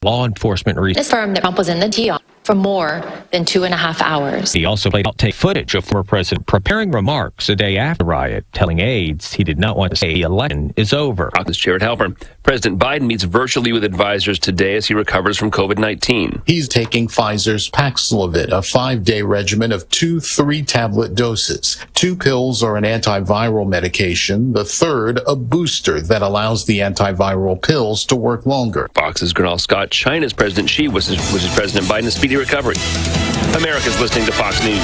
Law enforcement confirmed that Trump was in the DR for more than 2.5 hours. He also played outtake footage of former president preparing remarks a day after the riot, telling aides he did not want to say the election is over. Caucus Chair Halpern. President Biden meets virtually with advisors today as he recovers from COVID-19. He's taking Pfizer's Paxlovid, a 5-day regimen of 2 3-tablet doses. 2 pills are an antiviral medication. The third, a booster that allows the antiviral pills to work longer. Fox's Gernal Scott. China's President Xi wishes President Biden a speedy recovery. America's listening to Fox News.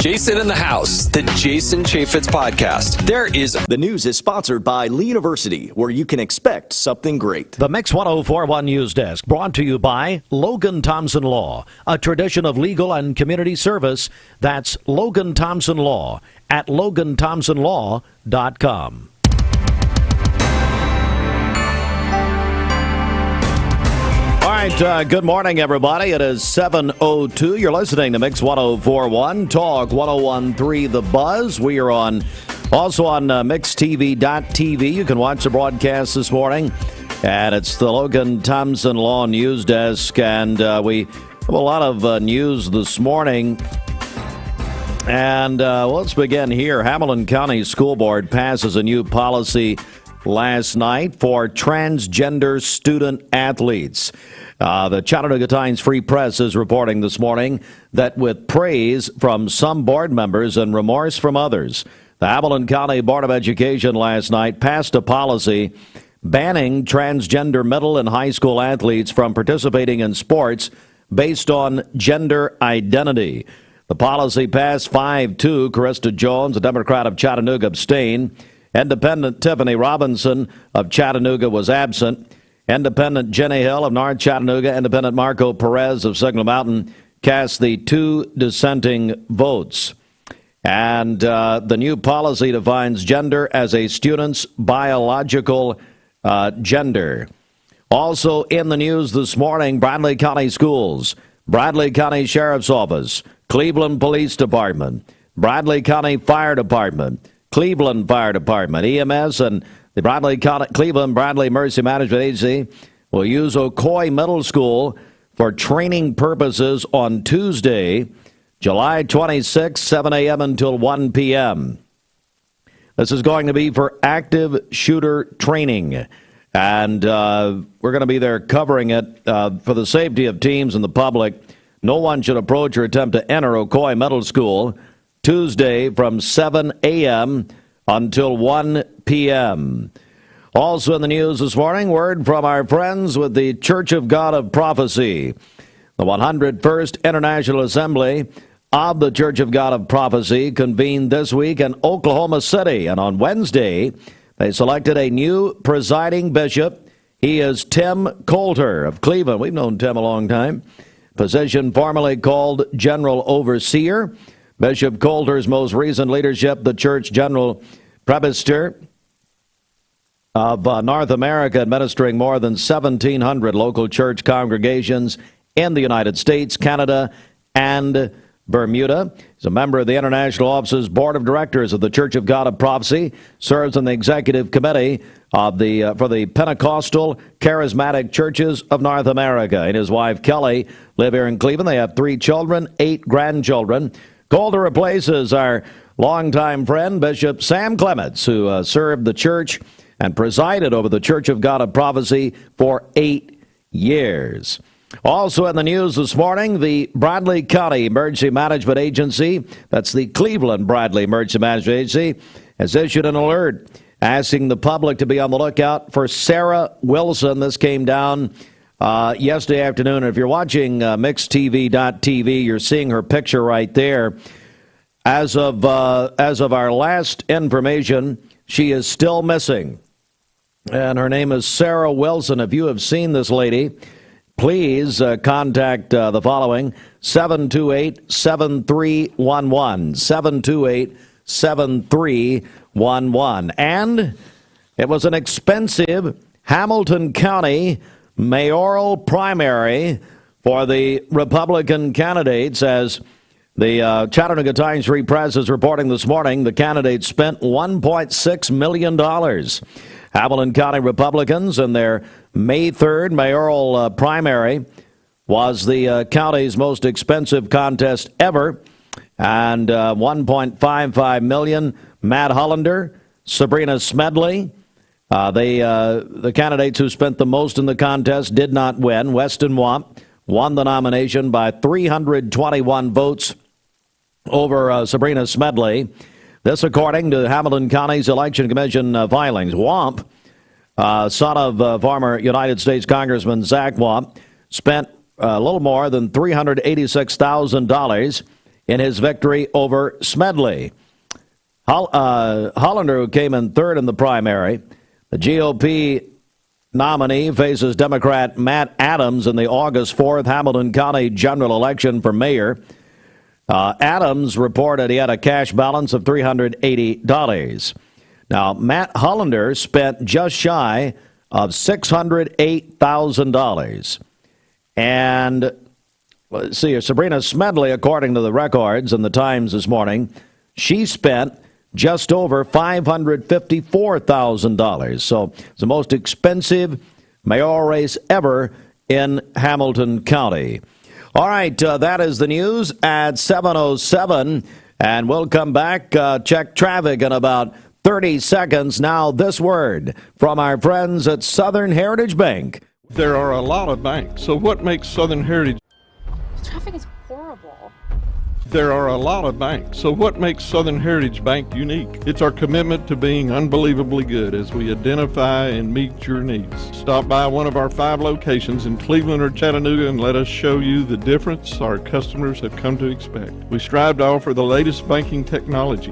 Jason in the House, the Jason Chaffetz podcast. The news is sponsored by Lee University, where you can expect something great. The Mix 104.1 News Desk, brought to you by Logan Thompson Law, a tradition of legal and community service. That's Logan Thompson Law at LoganThompsonLaw.com. All right, good morning, everybody. It is 7:02. You're listening to Mix 104.1, Talk 101.3 The Buzz. We are also on MixTV.tv. You can watch the broadcast this morning. And it's the Logan Thompson Law News Desk. And we have a lot of news this morning. And let's begin here. Hamilton County School Board passes a new policy last night for transgender student athletes. The Chattanooga Times Free Press is reporting this morning that with praise from some board members and remorse from others, the Hamilton County Board of Education last night passed a policy banning transgender middle and high school athletes from participating in sports based on gender identity. The policy passed 5-2. Carista Jones, a Democrat of Chattanooga, abstained. Independent Tiffany Robinson of Chattanooga was absent. Independent Jenny Hill of North Chattanooga, Independent Marco Perez of Signal Mountain cast the 2 dissenting votes. And the new policy defines gender as a student's biological gender. Also in the news this morning, Bradley County Schools, Bradley County Sheriff's Office, Cleveland Police Department, Bradley County Fire Department, Cleveland Fire Department, EMS, and the Cleveland Bradley Mercy Management Agency will use Ocoee Middle School for training purposes on Tuesday, July 26, 7 a.m. until 1 p.m. This is going to be for active shooter training, and we're going to be there covering it for the safety of teams and the public. No one should approach or attempt to enter Ocoee Middle School Tuesday from 7 a.m. until 1 p.m. Also in the news this morning, word from our friends with the Church of God of Prophecy. The 101st International Assembly of the Church of God of Prophecy convened this week in Oklahoma City, and on Wednesday they selected a new presiding bishop. He is Tim Coulter of Cleveland. We've known Tim a long time. Position formerly called General Overseer. Bishop Coulter's most recent leadership, the Church General Presbyter of North America, administering more than 1,700 local church congregations in the United States, Canada, and Bermuda. He's a member of the International Office's Board of Directors of the Church of God of Prophecy, serves on the Executive Committee of for the Pentecostal Charismatic Churches of North America. And his wife, Kelly, live here in Cleveland. They have 3 children, 8 grandchildren. Coulter replaces our longtime friend, Bishop Sam Clements, who served the church and presided over the Church of God of Prophecy for 8 years. Also in the news this morning, the Bradley County Emergency Management Agency, that's the Cleveland Bradley Emergency Management Agency, has issued an alert asking the public to be on the lookout for Sarah Wilson. This came down yesterday afternoon. If you're watching MixTV.tv, you're seeing her picture right there. As of our last information, she is still missing. And her name is Sarah Wilson. If you have seen this lady, please contact the following: 728-7311. 728-7311. And it was an expensive Hamilton County mayoral primary for the Republican candidates, as the Chattanooga Times Free Press is reporting this morning. The candidates spent $1.6 million. Hamilton County Republicans in their May 3rd mayoral primary was the county's most expensive contest ever. And $1.55 million, Matt Hollander, Sabrina Smedley. The candidates who spent the most in the contest did not win. Weston Watt won the nomination by 321 votes over Sabrina Smedley. This according to Hamilton County's Election Commission filings. Wamp, son of former United States Congressman Zach Wamp, spent a little more than $386,000 in his victory over Smedley. Hollander, who came in third in the primary, the GOP nominee faces Democrat Matt Adams in the August 4th Hamilton County general election for mayor. Adams reported he had a cash balance of $380. Now, Matt Hollander spent just shy of $608,000. And let's see here, Sabrina Smedley, according to the records in the Times this morning, she spent just over $554,000. So it's the most expensive mayoral race ever in Hamilton County. All right, that is the news at 7:07, and we'll come back, check traffic in about 30 seconds. Now, this word from our friends at Southern Heritage Bank. There are a lot of banks, so what makes Southern Heritage? Traffic is horrible. There are a lot of banks, so what makes Southern Heritage Bank unique? It's our commitment to being unbelievably good as we identify and meet your needs. Stop by one of our 5 locations in Cleveland or Chattanooga and let us show you the difference our customers have come to expect. We strive to offer the latest banking technology,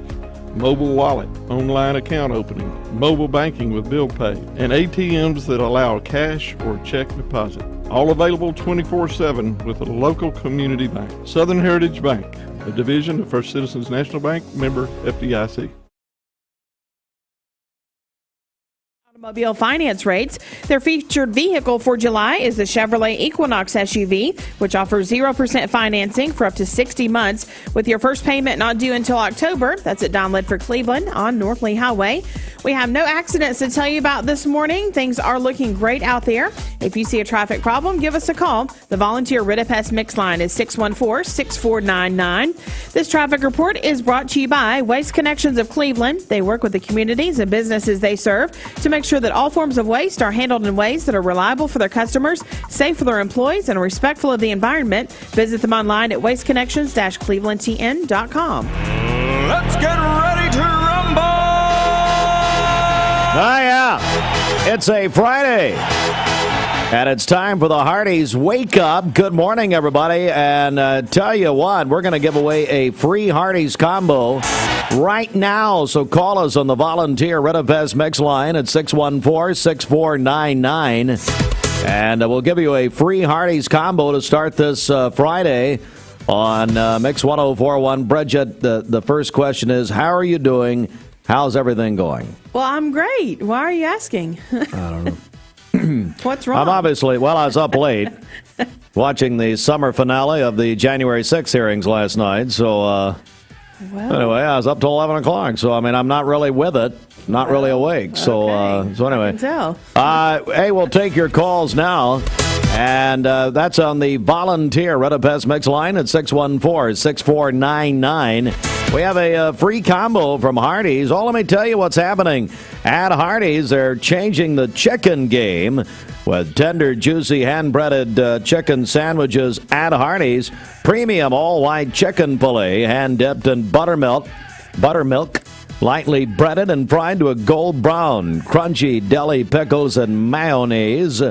mobile wallet, online account opening, mobile banking with bill pay, and ATMs that allow cash or check deposit. All available 24/7 with a local community bank. Southern Heritage Bank, a division of First Citizens National Bank, member FDIC. Automobile finance rates. Their featured vehicle for July is the Chevrolet Equinox SUV, which offers 0% financing for up to 60 months with your first payment not due until October. That's at Don Ledford Cleveland on North Lee Highway. We have no accidents to tell you about this morning. Things are looking great out there. If you see a traffic problem, give us a call. The volunteer Rid-a-Pest Mix line is 614-6499. This traffic report is brought to you by Waste Connections of Cleveland. They work with the communities and businesses they serve to make sure that all forms of waste are handled in ways that are reliable for their customers, safe for their employees, and respectful of the environment. Visit them online at wasteconnections-clevelandtn.com. Let's get ready to rumble! Oh, yeah. It's a Friday. And it's time for the Hardys Wake Up. Good morning, everybody. And tell you what, we're going to give away a free Hardys combo right now. So call us on the volunteer Rid-a-Pest Mix line at 614-6499. And we'll give you a free Hardys combo to start this Friday on Mix 104.1. Bridget, the first question is, how are you doing? How's everything going? Well, I'm great. Why are you asking? I don't know. What's wrong? I was up late watching the summer finale of the January 6th hearings last night. So, anyway, I was up till 11 o'clock. So, I mean, I'm not really with it, not really awake. So, anyway. I can tell. Hey, we'll take your calls now. And that's on the volunteer Rid-a-Pest Mix line at 614-6499. We have a free combo from Hardys. Oh, let me tell you what's happening at Hardys. They're changing the chicken game with tender, juicy, hand-breaded chicken sandwiches at Hardys. Premium all-white chicken fillet, hand-dipped in buttermilk, lightly breaded and fried to a gold brown. Crunchy deli pickles and mayonnaise.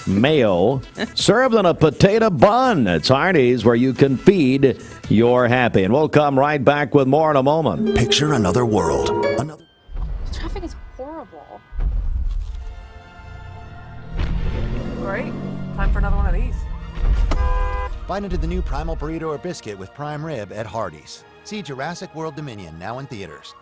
Mayo, served in a potato bun. It's Hardys, where you can feed your happy. And we'll come right back with more in a moment. Picture another world. Traffic is horrible. Great. Time for another one of these. Bite into the new Primal Burrito or Biscuit with prime rib at Hardee's. See Jurassic World Dominion now in theaters.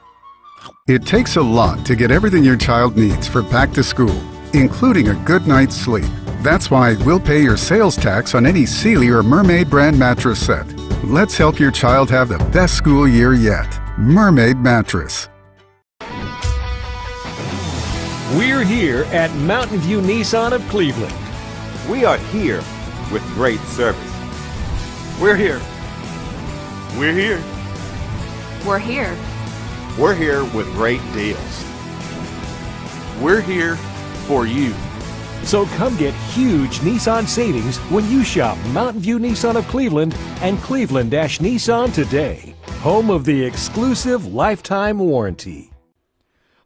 It takes a lot to get everything your child needs for back to school, including a good night's sleep. That's why we'll pay your sales tax on any Sealy or Mermaid brand mattress set. Let's help your child have the best school year yet. Mermaid Mattress. We're here at Mountain View Nissan of Cleveland. We are here with great service. We're here. We're here. We're here. We're here with great deals. We're here for you. So come get huge Nissan savings when you shop Mountain View Nissan of Cleveland and Cleveland-Nissan today. Home of the exclusive lifetime warranty.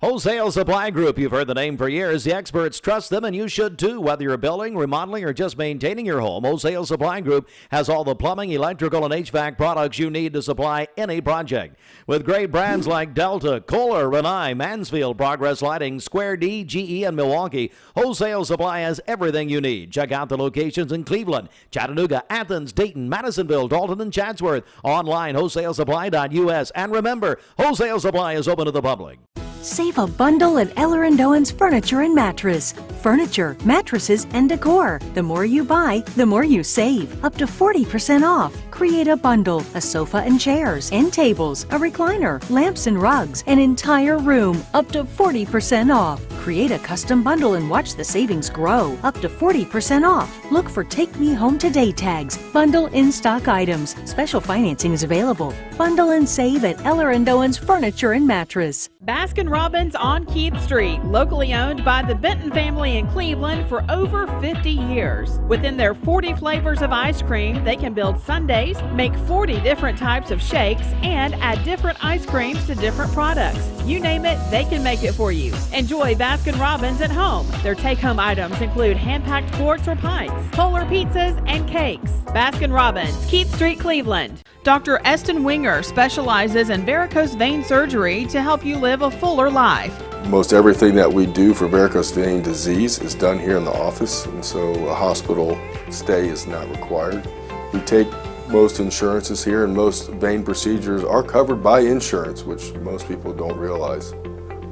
Wholesale Supply Group, you've heard the name for years. The experts trust them, and you should too, whether you're building, remodeling, or just maintaining your home. Wholesale Supply Group has all the plumbing, electrical, and HVAC products you need to supply any project. With great brands like Delta, Kohler, Rinnai, Mansfield, Progress Lighting, Square D, GE, and Milwaukee, Wholesale Supply has everything you need. Check out the locations in Cleveland, Chattanooga, Athens, Dayton, Madisonville, Dalton, and Chatsworth. Online, wholesalesupply.us. And remember, Wholesale Supply is open to the public. Save a bundle at Eller&Dohan's Furniture and Mattress. Furniture, mattresses, and decor. The more you buy, the more you save. Up to 40% off. Create a bundle, a sofa and chairs, end tables, a recliner, lamps and rugs, an entire room. Up to 40% off. Create a custom bundle and watch the savings grow. Up to 40% off. Look for Take Me Home Today tags. Bundle in-stock items. Special financing is available. Bundle and save at Eller&Dohan's Furniture and Mattress. Baskin-Robbins on Keith Street, locally owned by the Benton family in Cleveland for over 50 years. Within their 40 flavors of ice cream, they can build sundaes, make 40 different types of shakes, and add different ice creams to different products. You name it, they can make it for you. Enjoy Baskin-Robbins at home. Their take-home items include hand-packed quarts or pints, polar pizzas, and cakes. Baskin-Robbins, Keith Street, Cleveland. Dr. Eston Winger specializes in varicose vein surgery to help you live a fuller life. Most everything that we do for varicose vein disease is done here in the office, and so a hospital stay is not required. We take most insurances here, and most vein procedures are covered by insurance, which most people don't realize.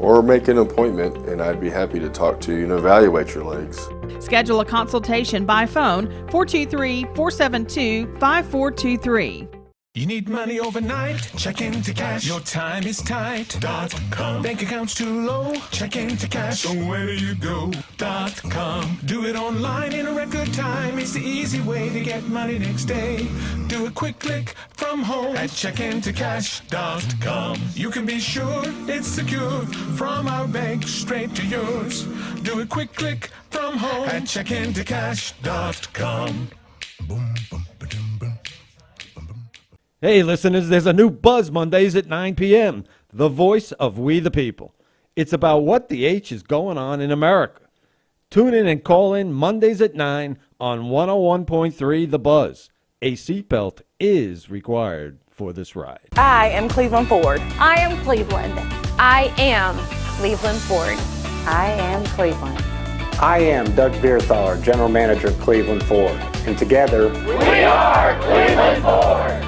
Or make an appointment, and I'd be happy to talk to you and evaluate your legs. Schedule a consultation by phone, 423-472-5423. You need money overnight? Check into cash. Your time is tight.com. Bank accounts too low? Check into cash. So where do you go.com? Do it online in a record time. It's the easy way to get money next day. Do a quick click from home at checkintocash.com. You can be sure it's secure from our bank straight to yours. Do a quick click from home at checkintocash.com. Boom, boom, ba-doom, boom. Hey, listeners, there's a new Buzz Mondays at 9 p.m., the voice of We the People. It's about what the H is going on in America. Tune in and call in Mondays at 9 on 101.3 The Buzz. A seatbelt is required for this ride. I am Cleveland Ford. I am Cleveland. I am Cleveland Ford. I am Cleveland. I am Doug Vierthaler, General Manager of Cleveland Ford. And together, we are Cleveland Ford.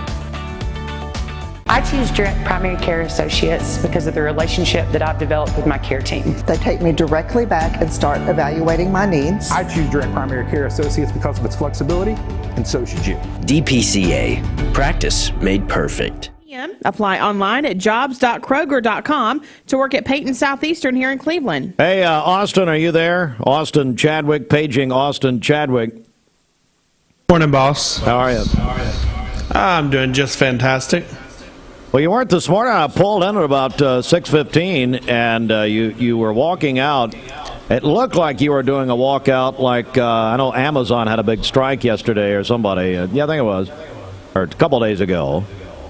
I choose Direct Primary Care Associates because of the relationship that I've developed with my care team. They take me directly back and start evaluating my needs. I choose Direct Primary Care Associates because of its flexibility, and so should you. DPCA. Practice made perfect. Apply online at jobs.kroger.com to work at Peyton Southeastern here in Cleveland. Hey, Austin, are you there? Austin Chadwick, paging Austin Chadwick. Morning, boss. How are you? I'm doing just fantastic. Well, you weren't this morning. I pulled in at about 6:15, and you were walking out. It looked like you were doing a walkout like, I know Amazon had a big strike yesterday or somebody. Yeah, I think it was. Or a couple days ago.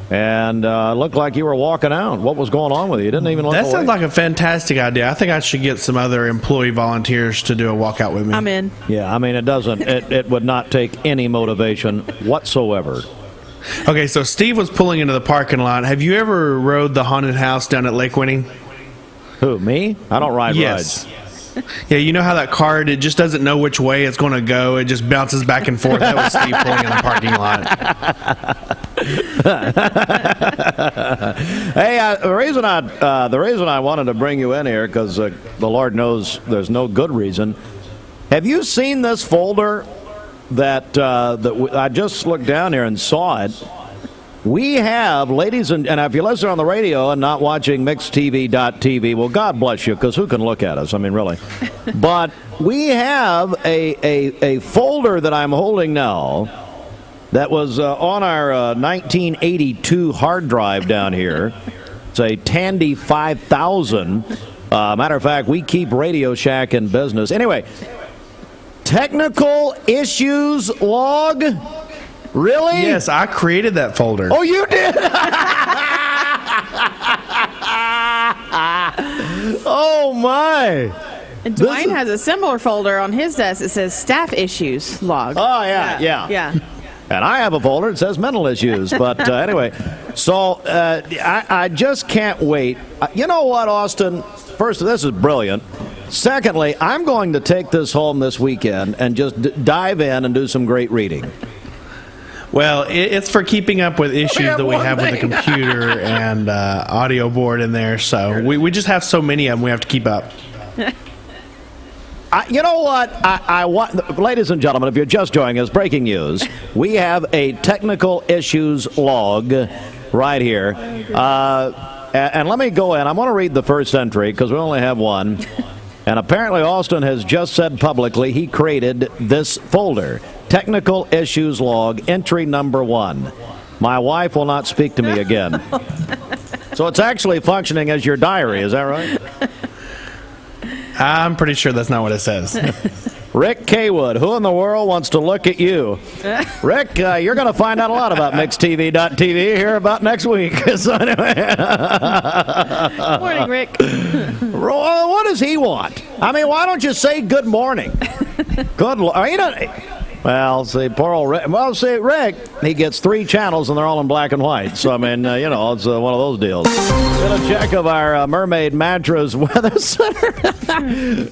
And it looked like you were walking out. What was going on with you? You didn't even look away. That sounds like a fantastic idea. I think I should get some other employee volunteers to do a walkout with me. I'm in. Yeah, I mean, it doesn't. It would not take any motivation whatsoever. Okay, so Steve was pulling into the parking lot. Have you ever rode the haunted house down at Lake Winning? Who, me? I don't ride rides. Yes. Yeah, you know how that cart, it just doesn't know which way it's going to go. It just bounces back and forth. That was Steve pulling in the parking lot. Hey, the reason I wanted to bring you in here, because the Lord knows there's no good reason. Have you seen this folder that I just looked down here and saw it? We have, ladies and if you listen on the radio and not watching mixtv.tv, well, God bless you, because who can look at us? I mean, really. But we have a folder that I'm holding now that was on our 1982 hard drive down here. It's a Tandy 5000. Matter of fact, we keep Radio Shack in business. Anyway, technical issues log. Really? Yes, I created that folder. Oh, you did? Oh, my. And Dwayne has a similar folder on his desk that says staff issues log. Oh, yeah. And I have a folder that says mental issues. But anyway, so I just can't wait. You know what, Austin? First, this is brilliant. Secondly, I'm going to take this home this weekend and just dive in and do some great reading. Well, it's for keeping up with issues that we have with the computer and audio board in there. So we just have so many of them we have to keep up. You know what? I want, ladies and gentlemen, if you're just joining us, breaking news. We have a technical issues log right here. And let me go in. I'm going to read the first entry because we only have one. And apparently Austin has just said publicly he created this folder. Technical issues log, entry number 1. My wife will not speak to me again. So it's actually functioning as your diary, is that right? I'm pretty sure that's not what it says. Rick Kaywood, who in the world wants to look at you? Rick, you're going to find out a lot about mixtv.tv here about next week. So anyway. Morning, Rick. What does he want? I mean, why don't you say good morning? Good Lord. Well, see, poor old Rick. Well, see, Rick, he gets 3 channels and they're all in black and white. So, I mean, it's one of those deals. Get a check of our Mermaid Mattress Weather Center.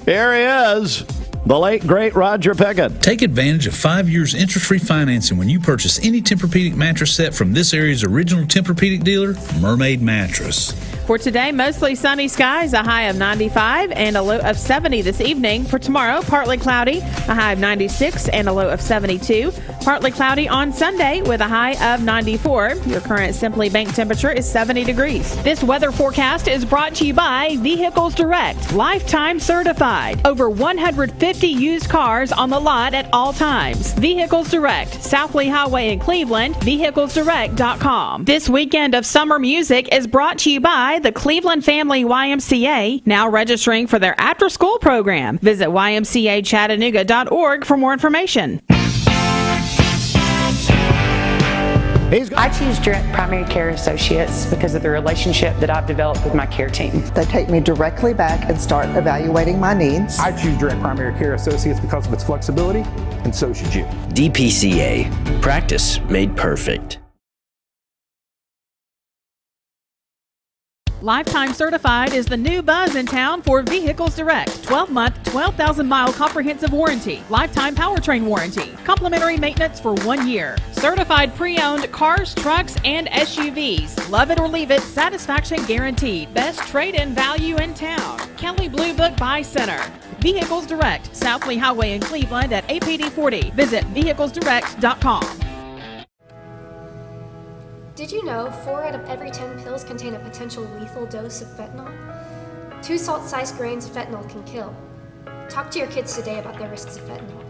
Here he is. The late, great Roger Pickett. Take advantage of 5 years interest-free financing when you purchase any Tempur-Pedic mattress set from this area's original Tempur-Pedic dealer, Mermaid Mattress. For today, mostly sunny skies, a high of 95 and a low of 70 this evening. For tomorrow, partly cloudy, a high of 96 and a low of 72. Partly cloudy on Sunday with a high of 94. Your current Simply Bank temperature is 70 degrees. This weather forecast is brought to you by Vehicles Direct, lifetime certified. Over 150 used cars on the lot at all times. Vehicles Direct, South Lee Highway in Cleveland, vehiclesdirect.com. This weekend of summer music is brought to you by the Cleveland Family YMCA, now registering for their after-school program. Visit ymcachattanooga.org for more information. I choose Direct Primary Care Associates because of the relationship that I've developed with my care team. They take me directly back and start evaluating my needs. I choose Direct Primary Care Associates because of its flexibility, and so should you. DPCA. Practice made perfect. Lifetime certified is the new buzz in town for Vehicles Direct. 12-month, 12,000-mile comprehensive warranty. Lifetime powertrain warranty. Complimentary maintenance for 1 year. Certified pre-owned cars, trucks, and SUVs. Love it or leave it, satisfaction guaranteed. Best trade-in value in town. Kelly Blue Book Buy Center. Vehicles Direct, South Lee Highway in Cleveland at APD 40. Visit vehiclesdirect.com. Did you know 4 out of every 10 pills contain a potential lethal dose of fentanyl? 2 salt-sized grains of fentanyl can kill. Talk to your kids today about the risks of fentanyl.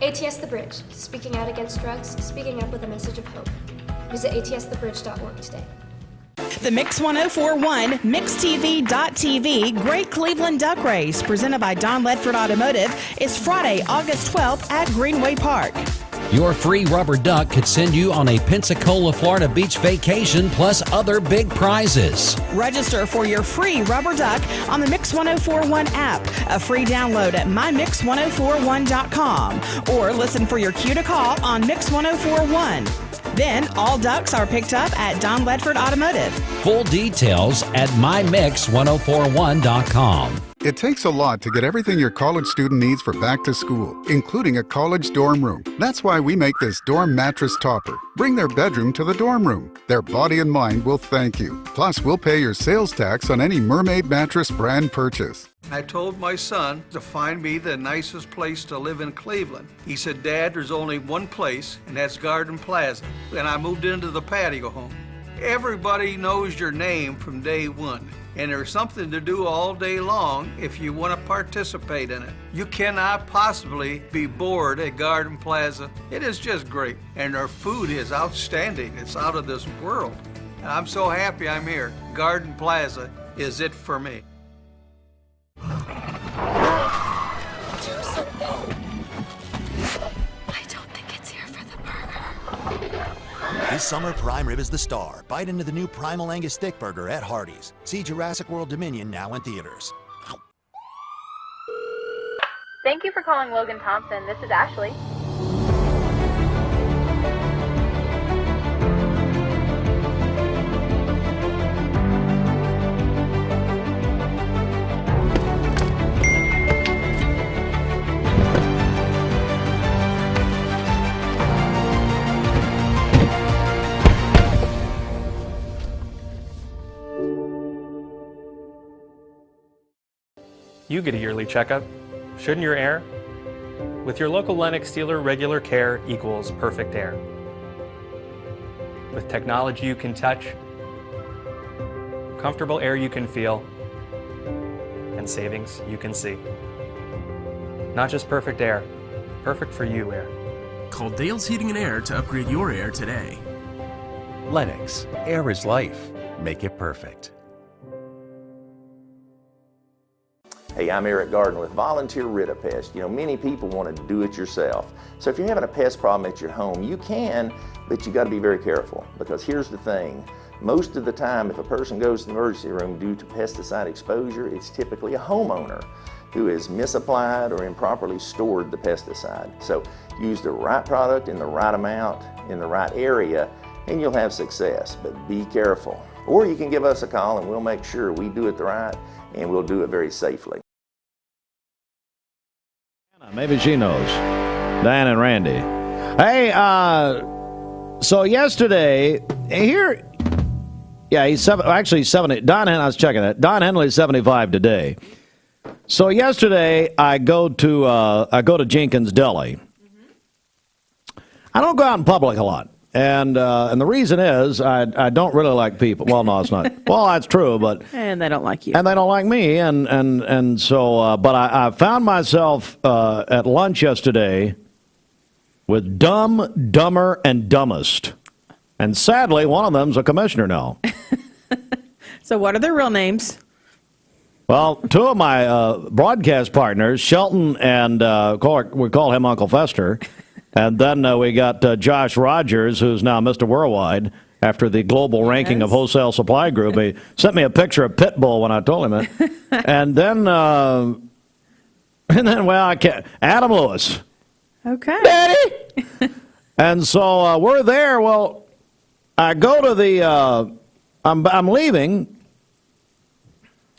ATS The Bridge, speaking out against drugs, speaking up with a message of hope. Visit atsthebridge.org today. The Mix 1041, MixTV.tv Great Cleveland Duck Race, presented by Don Ledford Automotive, is Friday, August 12th at Greenway Park. Your free rubber duck could send you on a Pensacola, Florida beach vacation plus other big prizes. Register for your free rubber duck on the Mix 1041 app, a free download at mymix1041.com, or listen for your cue to call on Mix 1041. Then all ducks are picked up at Don Ledford Automotive. Full details at mymix1041.com. It takes a lot to get everything your college student needs for back to school, including a college dorm room. That's why we make this dorm mattress topper. Bring their bedroom to the dorm room. Their body and mind will thank you. Plus, we'll pay your sales tax on any Mermaid mattress brand purchase. I told my son to find me the nicest place to live in Cleveland. He said, Dad, there's only one place, and that's Garden Plaza. And I moved into the patio home. Everybody knows your name from day one, and there's something to do all day long if you want to participate in it. You cannot possibly be bored at Garden Plaza. It is just great, and their food is outstanding. It's out of this world. And I'm so happy I'm here. Garden Plaza is it for me. This summer, prime rib is the star. Bite into the new Primal Angus Thick Burger at Hardee's. See Jurassic World Dominion now in theaters. Thank you for calling Logan Thompson. This is Ashley. You get a yearly checkup. Shouldn't your air? With your local Lennox dealer, regular care equals perfect air. With technology you can touch, comfortable air you can feel, and savings you can see. Not just perfect air, perfect for you air. Call Dale's Heating and Air to upgrade your air today. Lennox, air is life. Make it perfect. Hey, I'm Eric Gardner with Volunteer Rid-A-Pest. You know, many people want to do it yourself. So if you're having a pest problem at your home, you can, but you got to be very careful, because here's the thing. Most of the time, if a person goes to the emergency room due to pesticide exposure, it's typically a homeowner who has misapplied or improperly stored the pesticide. So use the right product in the right amount, in the right area, and you'll have success, but be careful. Or you can give us a call and we'll make sure we do it right, and we'll do it very safely. Maybe she knows. Dan and Randy. Hey, so yesterday, here, yeah, he's actually 70. I was checking that. Don Henley's 75 today. So yesterday, I go to Jenkins Deli. I don't go out in public a lot. And the reason is I don't really like people. Well, no, it's not. Well, that's true, but and they don't like you. And they don't like me, and so. But I found myself at lunch yesterday with Dumb, Dumber, and Dumbest, and sadly, one of them's a commissioner now. So, what are their real names? Well, two of my broadcast partners, Shelton and we call him Uncle Fester. And then we got Josh Rogers, who's now Mr. Worldwide, after the global ranking of Wholesale Supply Group. He sent me a picture of Pitbull when I told him it. And then, well, I can't. Adam Lewis. Okay. Daddy! And so we're there. Well, I go to the, I'm leaving.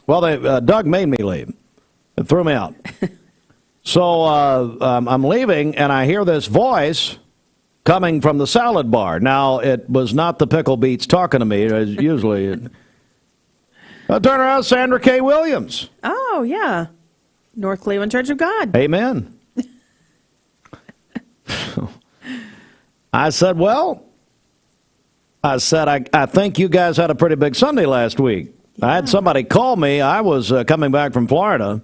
Well, Doug made me leave. It threw me out. So I'm leaving, and I hear this voice coming from the salad bar. Now, it was not the Pickle Beats talking to me, as usually. Turn around, Sandra K. Williams. Oh, yeah. North Cleveland Church of God. Amen. I said, I think you guys had a pretty big Sunday last week. I had somebody call me. I was coming back from Florida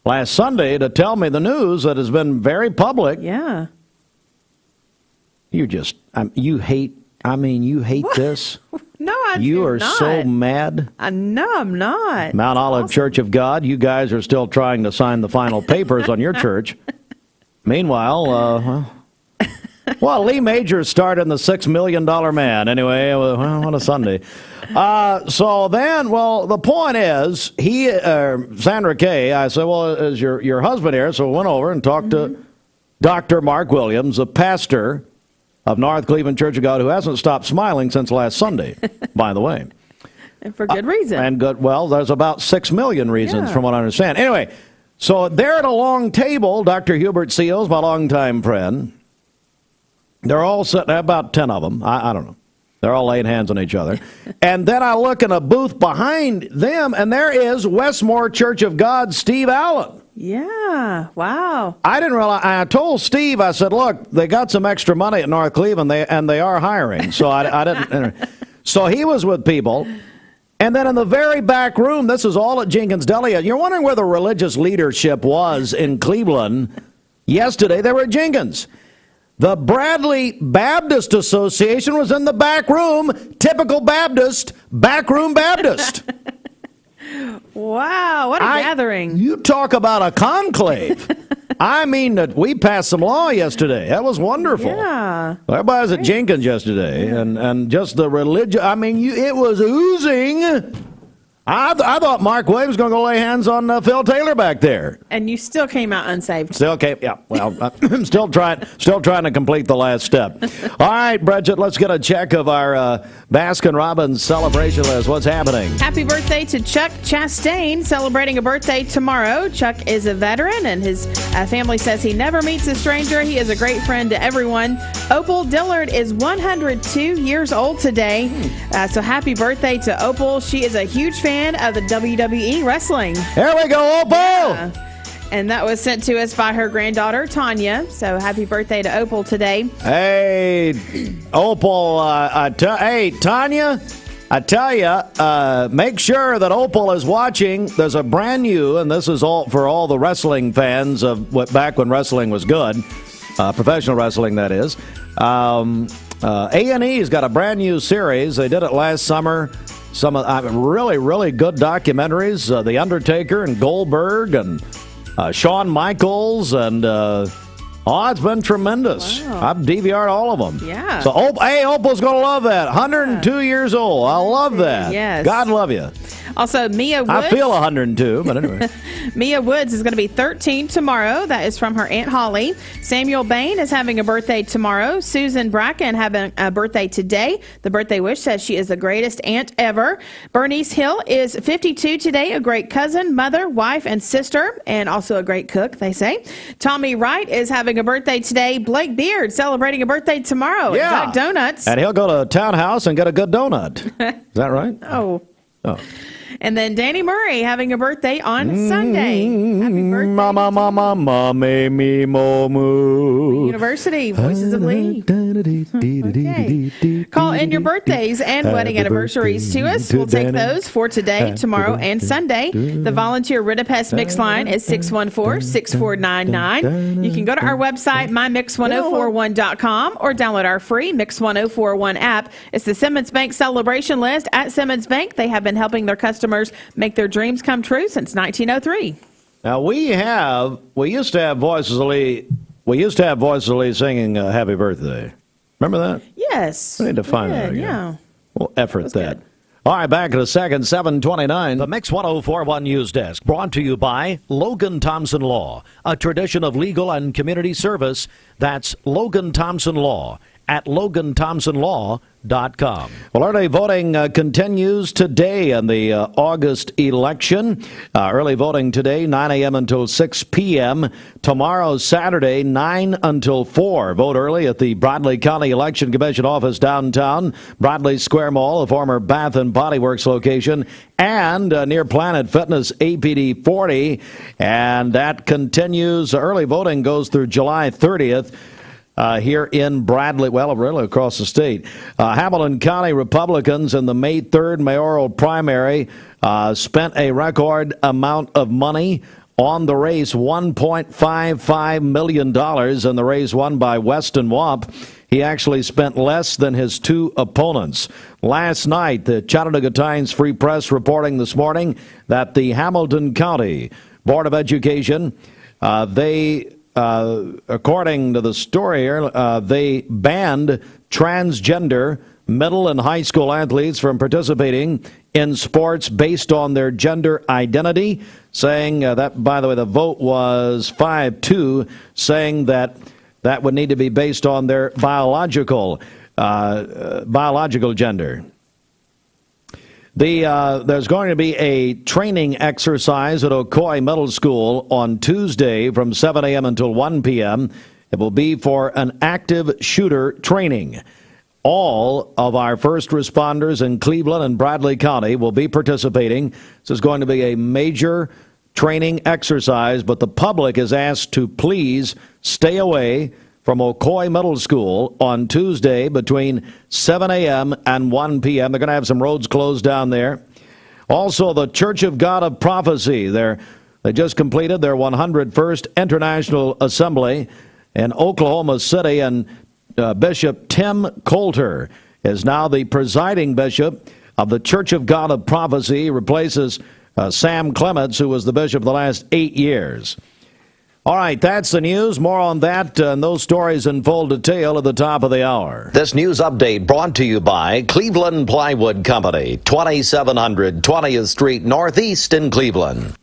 last Sunday to tell me the news that has been very public. Yeah. You just, you hate this. No, I You do are not. so mad. No, I'm not. Mount Olive Church of God, you guys are still trying to sign the final papers on your church. Meanwhile, well, Lee Majors starred in The $6 Million Man. Anyway, well, what a Sunday. So then, well, the point is, Sandra Kay, I said, well, is your husband here? So we went over and talked to Dr. Mark Williams, the pastor of North Cleveland Church of God, who hasn't stopped smiling since last Sunday, by the way. And for good reason. And good. Well, there's about 6 million reasons, from what I understand. Anyway, so they're at a long table. Dr. Hubert Seals, my longtime friend. They're all sitting there, about 10 of them. I don't know. They're all laying hands on each other. And then I look in a booth behind them, and there is Westmore Church of God, Steve Allen. Yeah, wow. I didn't realize. I told Steve, I said, look, they got some extra money at North Cleveland, and they are hiring. So I didn't. So he was with people. And then in the very back room, this is all at Jenkins Deli. You're wondering where the religious leadership was in Cleveland. Yesterday, they were at Jenkins. The Bradley Baptist Association was in the back room. Typical Baptist, backroom Baptist. Wow, what a gathering. You talk about a conclave. I mean, that we passed some law yesterday. That was wonderful. Yeah. Everybody was at Jenkins yesterday, and just the religion. I mean, it was oozing. I thought Mark Williams was going to go lay hands on Phil Taylor back there. And you still came out unsaved. Still came, yeah. Well, I'm still trying to complete the last step. All right, Bridget, let's get a check of our Baskin-Robbins celebration list. What's happening? Happy birthday to Chuck Chastain, celebrating a birthday tomorrow. Chuck is a veteran, and his family says he never meets a stranger. He is a great friend to everyone. Opal Dillard is 102 years old today. So happy birthday to Opal. She is a huge fan of the WWE wrestling. There we go, Opal! Yeah. And that was sent to us by her granddaughter, Tanya. So happy birthday to Opal today. Hey, Opal, hey, Tanya, I tell you, make sure that Opal is watching. There's a brand new, and this is all for all the wrestling fans of back when wrestling was good, professional wrestling, that is. A&E's got a brand new series. They did it last summer. Some really, really good documentaries. The Undertaker and Goldberg and Shawn Michaels and it's been tremendous. Wow. I've DVR'd all of them. Yeah. So Opal's gonna love that. 102 years old. I love that. Yes. God love you. Also, Mia Woods. I feel 102, but anyway. Mia Woods is going to be 13 tomorrow. That is from her Aunt Holly. Samuel Bain is having a birthday tomorrow. Susan Bracken having a birthday today. The birthday wish says she is the greatest aunt ever. Bernice Hill is 52 today, a great cousin, mother, wife, and sister, and also a great cook, they say. Tommy Wright is having a birthday today. Blake Beard celebrating a birthday tomorrow at Duck Donuts. And he'll go to Townhouse and get a good donut. Is that right? Oh. Oh. And then Danny Murray having a birthday on Sunday. Happy birthday. Mama, me, mo, University, Voices of Lee. Okay. Call in your birthdays and wedding anniversaries to us. We'll take those for today, tomorrow, and Sunday. The volunteer Ridipest mix line is 614-6499. You can go to our website, mymix1041.com, or download our free Mix 1041 app. It's the Simmons Bank celebration list at Simmons Bank. They have been helping their customers make their dreams come true since 1903. Now we used to have Voices of Lee singing Happy Birthday. Remember that? Yes. We need to find that again. Yeah. We'll effort that. All right, back in a second, 7:29. The Mix 1041 News Desk, brought to you by Logan Thompson Law, a tradition of legal and community service. That's Logan Thompson Law at LoganThompsonLaw.com. Well, early voting continues today in the August election. Early voting today, 9 a.m. until 6 p.m. Tomorrow, Saturday, 9 until 4. Vote early at the Bradley County Election Commission office downtown, Bradley Square Mall, a former Bath and Body Works location, and near Planet Fitness, APD 40. And that continues. Early voting goes through July 30th. Here in Bradley, well, really across the state. Hamilton County Republicans in the May 3rd mayoral primary spent a record amount of money on the race, $1.55 million, and the race won by Weston Wamp. He actually spent less than his two opponents. Last night, the Chattanooga Times Free Press reporting this morning that the Hamilton County Board of Education, according to the story here, they banned transgender middle and high school athletes from participating in sports based on their gender identity, saying that, by the way, the vote was 5-2, saying that would need to be based on their biological gender. There's going to be a training exercise at Ocoee Middle School on Tuesday from 7 a.m. until 1 p.m. It will be for an active shooter training. All of our first responders in Cleveland and Bradley County will be participating. This is going to be a major training exercise, but the public is asked to please stay away from Ocoee Middle School on Tuesday between 7 a.m. and 1 p.m. They're going to have some roads closed down there. Also, the Church of God of Prophecy. They just completed their 101st International Assembly in Oklahoma City, and Bishop Tim Coulter is now the presiding bishop of the Church of God of Prophecy. He replaces Sam Clements, who was the bishop the last 8 years. All right, that's the news. More on that and those stories in full detail at the top of the hour. This news update brought to you by Cleveland Plywood Company, 2700 20th Street Northeast in Cleveland.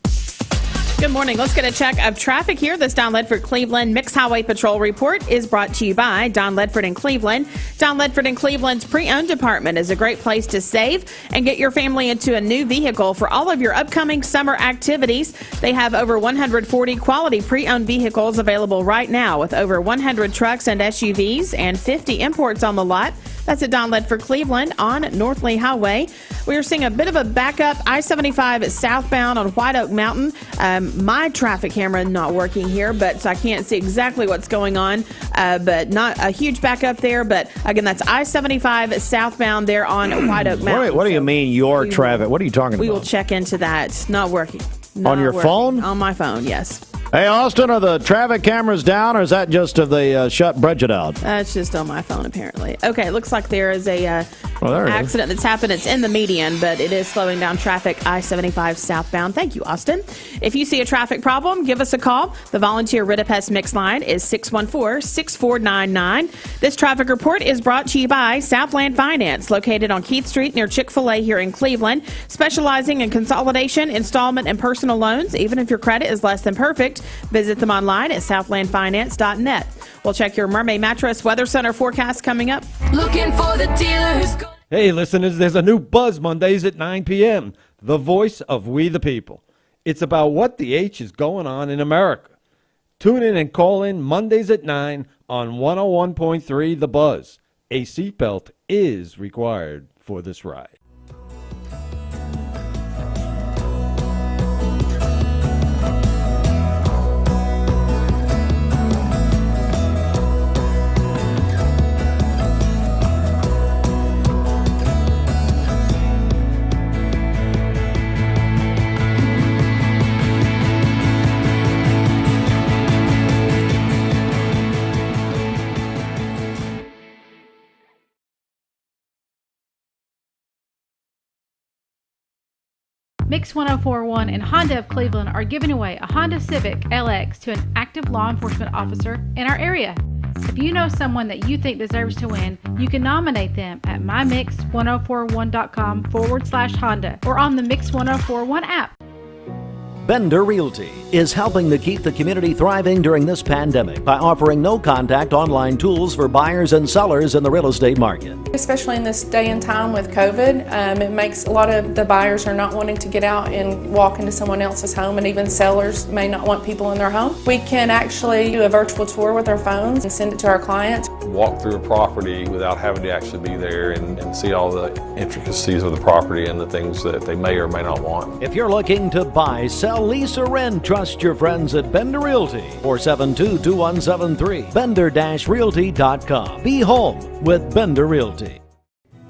Good morning. Let's get a check of traffic here. This Don Ledford Cleveland Mixed Highway Patrol report is brought to you by Don Ledford in Cleveland. Don Ledford in Cleveland's pre-owned department is a great place to save and get your family into a new vehicle for all of your upcoming summer activities. They have over 140 quality pre-owned vehicles available right now, with over 100 trucks and SUVs and 50 imports on the lot. That's at Don Ledford Cleveland on North Lee Highway. We are seeing a bit of a backup I-75 southbound on White Oak Mountain. My traffic camera not working here, so I can't see exactly what's going on, but not a huge backup there. But again, that's I-75 southbound there on White Oak Mountain. What do you mean your traffic? What are you talking about? We will check into that. Not working. On your phone? On my phone, yes. Hey, Austin, are the traffic cameras down, or is that just if they shut Bridget out? It's just on my phone, apparently. Okay, it looks like there is a accident that's happened. It's in the median, but it is slowing down traffic I-75 southbound. Thank you, Austin. If you see a traffic problem, give us a call. The volunteer Ritapest Mix line is 614-6499. This traffic report is brought to you by Southland Finance, located on Keith Street near Chick-fil-A here in Cleveland, specializing in consolidation, installment, and personal loans. Even if your credit is less than perfect, visit them online at southlandfinance.net. We'll check your Mermaid Mattress Weather Center forecast coming up. Looking for the dealer who's... Hey, listeners, there's a new Buzz Mondays at 9 p.m. The voice of We the People. It's about what the H is going on in America. Tune in and call in Mondays at 9 on 101.3 The Buzz. A seatbelt is required for this ride. Mix 1041 and Honda of Cleveland are giving away a Honda Civic LX to an active law enforcement officer in our area. If you know someone that you think deserves to win, you can nominate them at mymix1041.com/Honda or on the Mix 1041 app. Bender Realty is helping to keep the community thriving during this pandemic by offering no-contact online tools for buyers and sellers in the real estate market. Especially in this day and time with COVID, it makes a lot of the buyers are not wanting to get out and walk into someone else's home, and even sellers may not want people in their home. We can actually do a virtual tour with our phones and send it to our clients. Walk through a property without having to actually be there and see all the intricacies of the property and the things that they may or may not want. If you're looking to buy, sell, lease, or rent, trust your friends at Bender Realty. 472-2173. Bender-Realty.com. Be home with Bender Realty.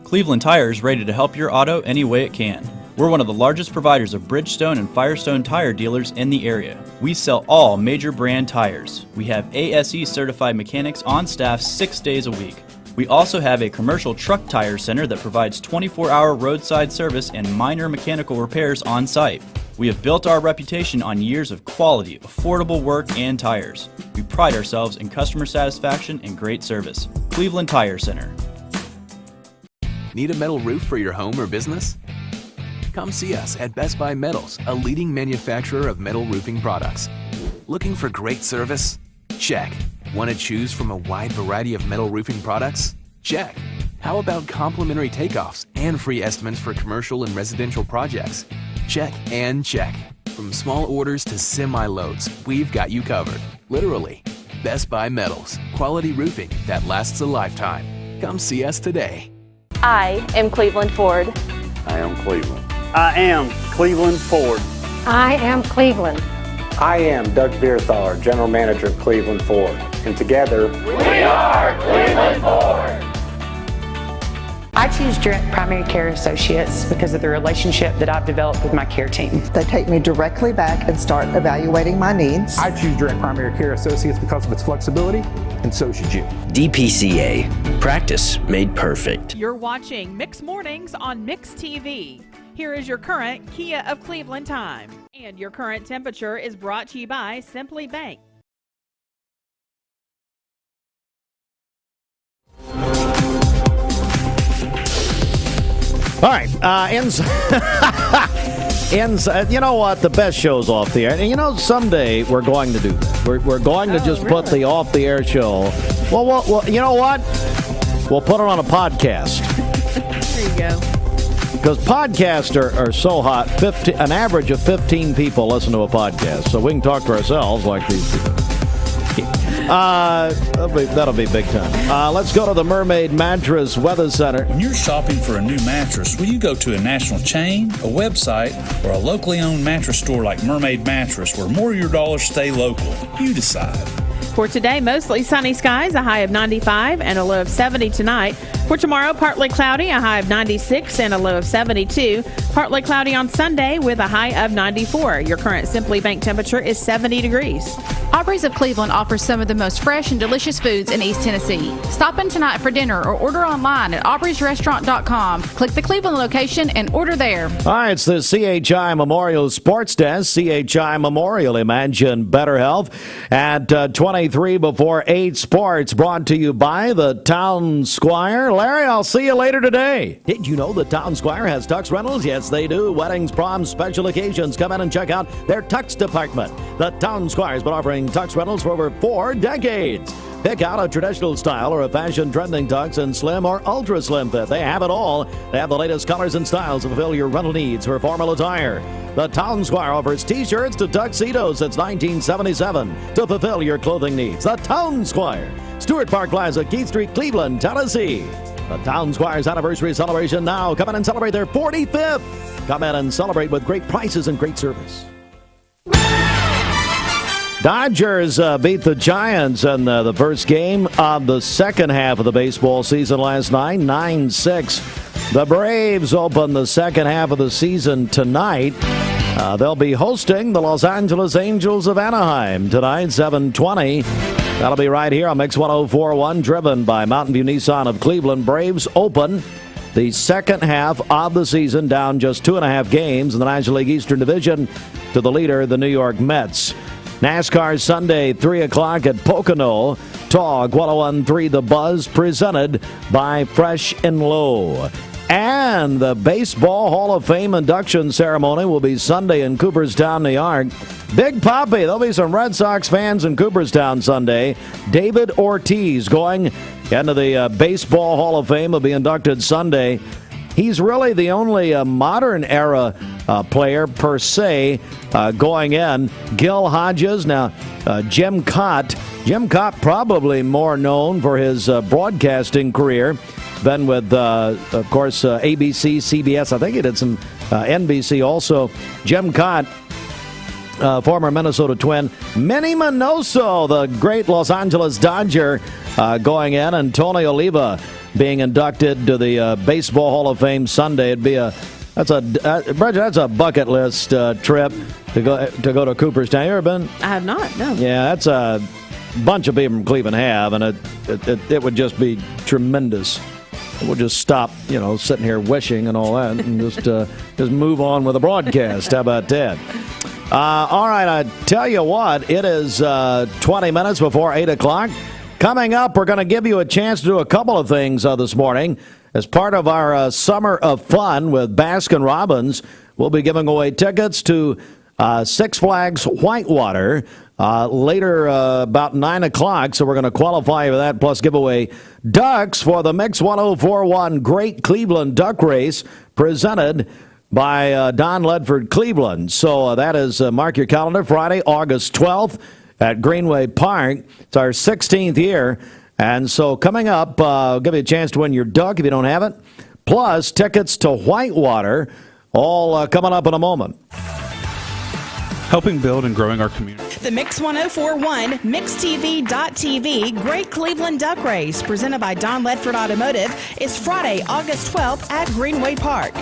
Cleveland Tire is ready to help your auto any way it can. We're one of the largest providers of Bridgestone and Firestone tire dealers in the area. We sell all major brand tires. We have ASE certified mechanics on staff 6 days a week. We also have a commercial truck tire center that provides 24-hour roadside service and minor mechanical repairs on site. We have built our reputation on years of quality, affordable work, and tires. We pride ourselves in customer satisfaction and great service. Cleveland Tire Center. Need a metal roof for your home or business? Come see us at Best Buy Metals, a leading manufacturer of metal roofing products. Looking for great service? Check. Want to choose from a wide variety of metal roofing products? Check. How about complimentary takeoffs and free estimates for commercial and residential projects. Check and check. From small orders to semi-loads, we've got you covered. Literally. Best Buy Metals. Quality roofing that lasts a lifetime. Come see us today. I am Cleveland Ford. I am Cleveland. I am Cleveland Ford. I am Cleveland. I am Doug Beerthaler, General Manager of Cleveland Ford. And together, we are Cleveland Ford. I choose Direct Primary Care Associates because of the relationship that I've developed with my care team. They take me directly back and start evaluating my needs. I choose Direct Primary Care Associates because of its flexibility, and so should you. DPCA. Practice made perfect. You're watching Mix Mornings on Mix TV. Here is your current Kia of Cleveland time. And your current temperature is brought to you by Simply Bank. All right, you know what? The best show's off the air. And you know, someday we're going to do that. We're going to just put the off-the-air show. Well, you know what? We'll put it on a podcast. There you go. Because podcasts are so hot. An average of 15 people listen to a podcast. So we can talk to ourselves like these people. That'll be big time. Let's go to the Mermaid Mattress Weather Center. When you're shopping for a new mattress, will you go to a national chain, a website, or a locally owned mattress store like Mermaid Mattress, where more of your dollars stay local? You decide. For today, mostly sunny skies, a high of 95 and a low of 70 tonight. For tomorrow, partly cloudy, a high of 96 and a low of 72. Partly cloudy on Sunday with a high of 94. Your current Simply Bank temperature is 70 degrees. Aubrey's of Cleveland offers some of the most fresh and delicious foods in East Tennessee. Stop in tonight for dinner or order online at aubreysrestaurant.com. Click the Cleveland location and order there. All right, it's the CHI Memorial Sports Desk. CHI Memorial, imagine better health at 23 before 8 Sports, brought to you by the Town Squire. Larry, I'll see you later today. Did you know the Town Squire has tux rentals? Yes, they do. Weddings, proms, special occasions. Come in and check out their tux department. The Town Squire has been offering tux rentals for over 4 decades. Pick out a traditional style or a fashion trending tux in slim or ultra slim fit. They have it all. They have the latest colors and styles to fulfill your rental needs for formal attire. The Town Squire offers t-shirts to tuxedos since 1977 to fulfill your clothing needs. The Town Squire, Stewart Park Plaza, Keith Street, Cleveland, Tennessee. The Town Squire's anniversary celebration now. Come in and celebrate their 45th. Come in and celebrate with great prices and great service. Dodgers beat the Giants in the first game of the second half of the baseball season last night, 9-6. The Braves open the second half of the season tonight. They'll be hosting the Los Angeles Angels of Anaheim tonight, 7:20. That'll be right here on Mix 104.1, driven by Mountain View Nissan of Cleveland. Braves open the second half of the season down just 2.5 games in the National League Eastern Division to the leader, the New York Mets. NASCAR Sunday, 3 o'clock at Pocono. Talk 101.3 The Buzz, presented by Fresh and Low. And the Baseball Hall of Fame induction ceremony will be Sunday in Cooperstown, New York. Big Papi, there'll be some Red Sox fans in Cooperstown Sunday. David Ortiz going into the Baseball Hall of Fame will be inducted Sunday. He's really the only modern era player per se going in. Gil Hodges, now Jim Cott. Jim Cott probably more known for his broadcasting career than with, of course, ABC, CBS. I think he did some NBC also. Jim Cott, former Minnesota Twin. Manny Minoso, the great Los Angeles Dodger, going in. And Tony Oliva being inducted to the Baseball Hall of Fame Sunday. It'd be that's a bucket list trip to go to Cooperstown. You ever been? I have not. No. Yeah, that's a bunch of people from Cleveland have, and it would just be tremendous. We'll just stop, sitting here wishing and all that, and just move on with the broadcast. How about that? All right, I tell you what, it is 20 minutes before 8 o'clock. Coming up, we're going to give you a chance to do a couple of things this morning. As part of our Summer of Fun with Baskin-Robbins, we'll be giving away tickets to Six Flags Whitewater later about 9 o'clock. So we're going to qualify for that, plus give away ducks for the Mix 1041 Great Cleveland Duck Race presented by Don Ledford Cleveland. So that is, mark your calendar, Friday, August 12th at Greenway Park. It's our 16th year. And so coming up, I'll give you a chance to win your duck if you don't have it, plus tickets to Whitewater, all coming up in a moment. Helping build and growing our community. The Mix 1041 MixTV.tv Great Cleveland Duck Race, presented by Don Ledford Automotive, is Friday, August 12th at Greenway Park.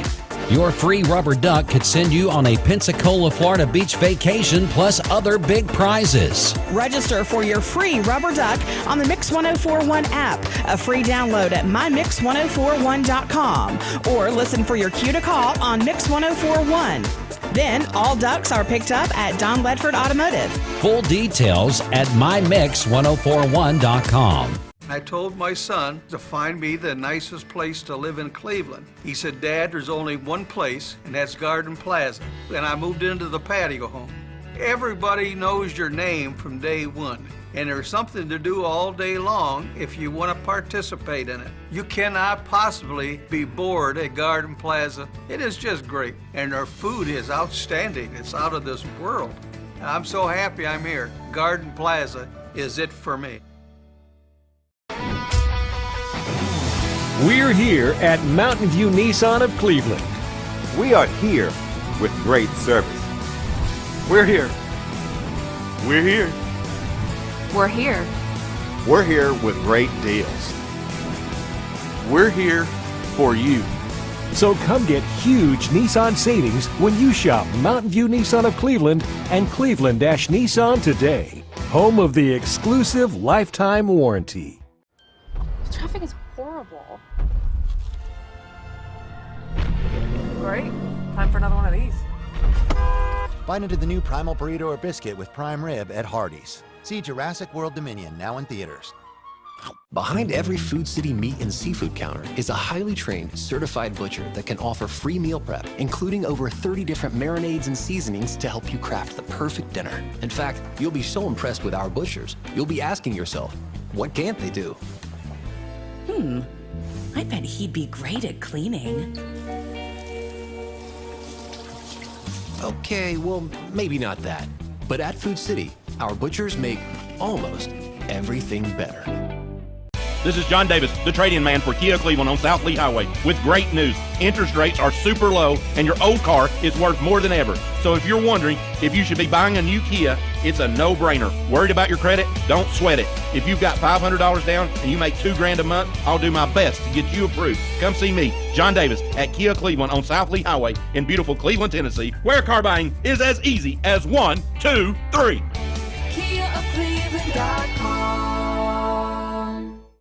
Your free rubber duck could send you on a Pensacola, Florida beach vacation, plus other big prizes. Register for your free rubber duck on the Mix 1041 app, a free download at mymix1041.com, or listen for your cue to call on Mix 1041. Then all ducks are picked up at Don Ledford Automotive. Full details at mymix1041.com. I told my son to find me the nicest place to live in Cleveland. He said, Dad, there's only one place, and that's Garden Plaza. And I moved into the patio home. Everybody knows your name from day one, and there's something to do all day long if you want to participate in it. You cannot possibly be bored at Garden Plaza. It is just great, and their food is outstanding. It's out of this world. I'm so happy I'm here. Garden Plaza is it for me. We're here at Mountain View Nissan of Cleveland. We are here with great service. We're here. We're here. We're here. We're here with great deals. We're here for you. So come get huge Nissan savings when you shop Mountain View Nissan of Cleveland and Cleveland-Nissan today. Home of the exclusive lifetime warranty. Traffic is horrible. Great. Time for another one of these. Bite into the new Primal Burrito or Biscuit with prime rib at Hardee's. See Jurassic World Dominion now in theaters. Behind every Food City meat and seafood counter is a highly trained, certified butcher that can offer free meal prep, including over 30 different marinades and seasonings to help you craft the perfect dinner. In fact, you'll be so impressed with our butchers, you'll be asking yourself, what can't they do? I bet he'd be great at cleaning. Okay, well, maybe not that. But at Food City, our butchers make almost everything better. This is John Davis, the trade-in man for Kia Cleveland on South Lee Highway, with great news. Interest rates are super low, and your old car is worth more than ever. So if you're wondering if you should be buying a new Kia, it's a no-brainer. Worried about your credit? Don't sweat it. If you've got $500 down and you make $2,000 a month, I'll do my best to get you approved. Come see me, John Davis, at Kia Cleveland on South Lee Highway in beautiful Cleveland, Tennessee, where car buying is as easy as 1, 2, 3. KiaofCleveland.com.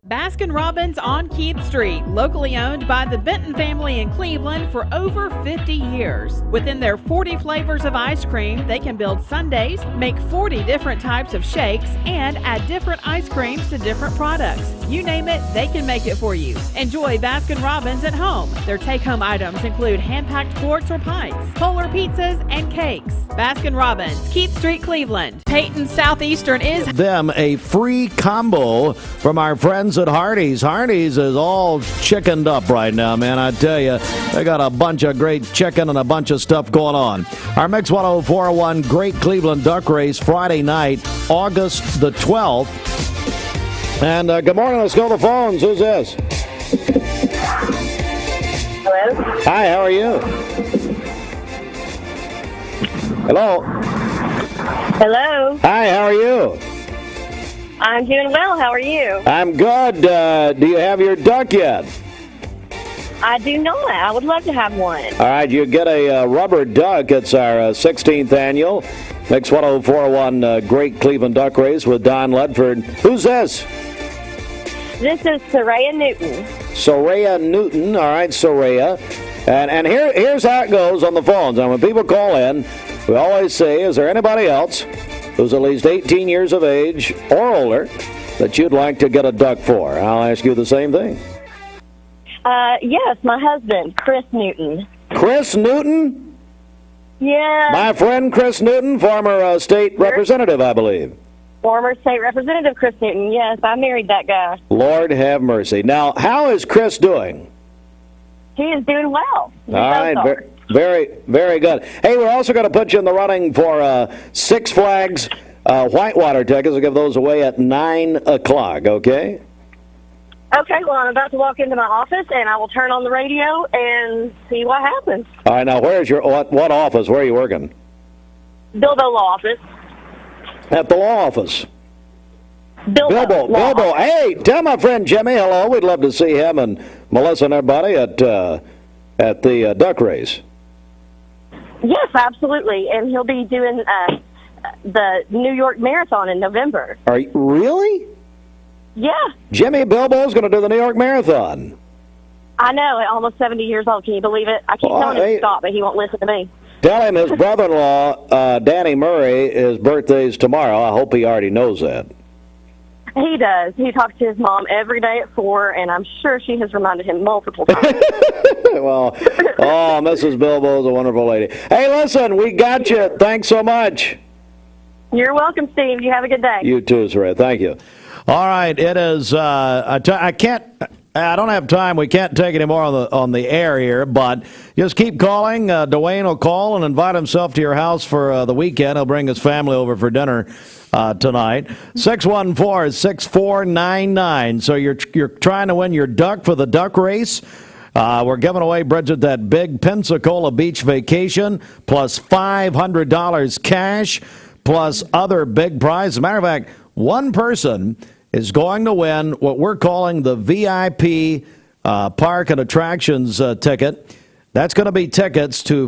Baskin-Robbins on Keith Street, locally owned by the Benton family in Cleveland for over 50 years. Within their 40 flavors of ice cream, they can build sundaes, make 40 different types of shakes, and add different ice creams to different products. You name it, they can make it for you. Enjoy Baskin-Robbins at home. Their take-home items include hand-packed quarts or pints, polar pizzas, and cakes. Baskin-Robbins, Keith Street, Cleveland. Peyton Southeastern is them a free combo from our friends at Hardee's. Hardee's is all chickened up right now, man. I tell you, they got a bunch of great chicken and a bunch of stuff going on. Our Mix 1041 Great Cleveland Duck Race Friday night, August the 12th. And good morning. Let's go to the phones. Who's this? Hello? Hi, how are you? Hello? Hello? Hi, how are you? I'm doing well. How are you? I'm good. Do you have your duck yet? I do not. I would love to have one. All right, you get a rubber duck. It's our 16th annual Mix 1041 Great Cleveland Duck Race with Don Ledford. Who's this? This is Soraya Newton. Soraya Newton. All right, Soraya. And here's how it goes on the phones. And when people call in, we always say, is there anybody else who's at least 18 years of age or older that you'd like to get a duck for? I'll ask you the same thing. Yes, my husband, Chris Newton. Chris Newton? Yeah. My friend Chris Newton, former state representative, I believe. Former state representative Chris Newton. Yes, I married that guy. Lord have mercy. Now, how is Chris doing? He is doing well. All right, very, very good. Hey, we're also going to put you in the running for Six Flags Whitewater tickets. We'll give those away at 9 o'clock, okay? Okay, well, I'm about to walk into my office, and I will turn on the radio and see what happens. All right, now, where's your what office? Where are you working? Bilbo Law Office. At the law office. Bilbo. Hey, tell my friend Jimmy hello. We'd love to see him and Melissa and everybody at the duck race. Yes, absolutely, and he'll be doing the New York Marathon in November. Are you really? Yeah. Jimmy Bilbo's going to do the New York Marathon. I know, at almost 70 years old. Can you believe it? I keep telling him to stop, but he won't listen to me. Tell him his brother-in-law, Danny Murray, his birthday's tomorrow. I hope he already knows that. He does. He talks to his mom every day at 4, and I'm sure she has reminded him multiple times. Well, Mrs. Bilbo's a wonderful lady. Hey, listen, we got you. Thanks so much. You're welcome, Steve. You have a good day. You too, Saray. Thank you. All right, it is. I don't have time. We can't take any more on the air here, but just keep calling. Dwayne will call and invite himself to your house for the weekend. He'll bring his family over for dinner tonight. 614-6499. So you're trying to win your duck for the duck race. We're giving away, Bridget, that big Pensacola Beach vacation plus $500 cash plus other big prizes. As a matter of fact, one person is going to win what we're calling the VIP Park and Attractions ticket. That's going to be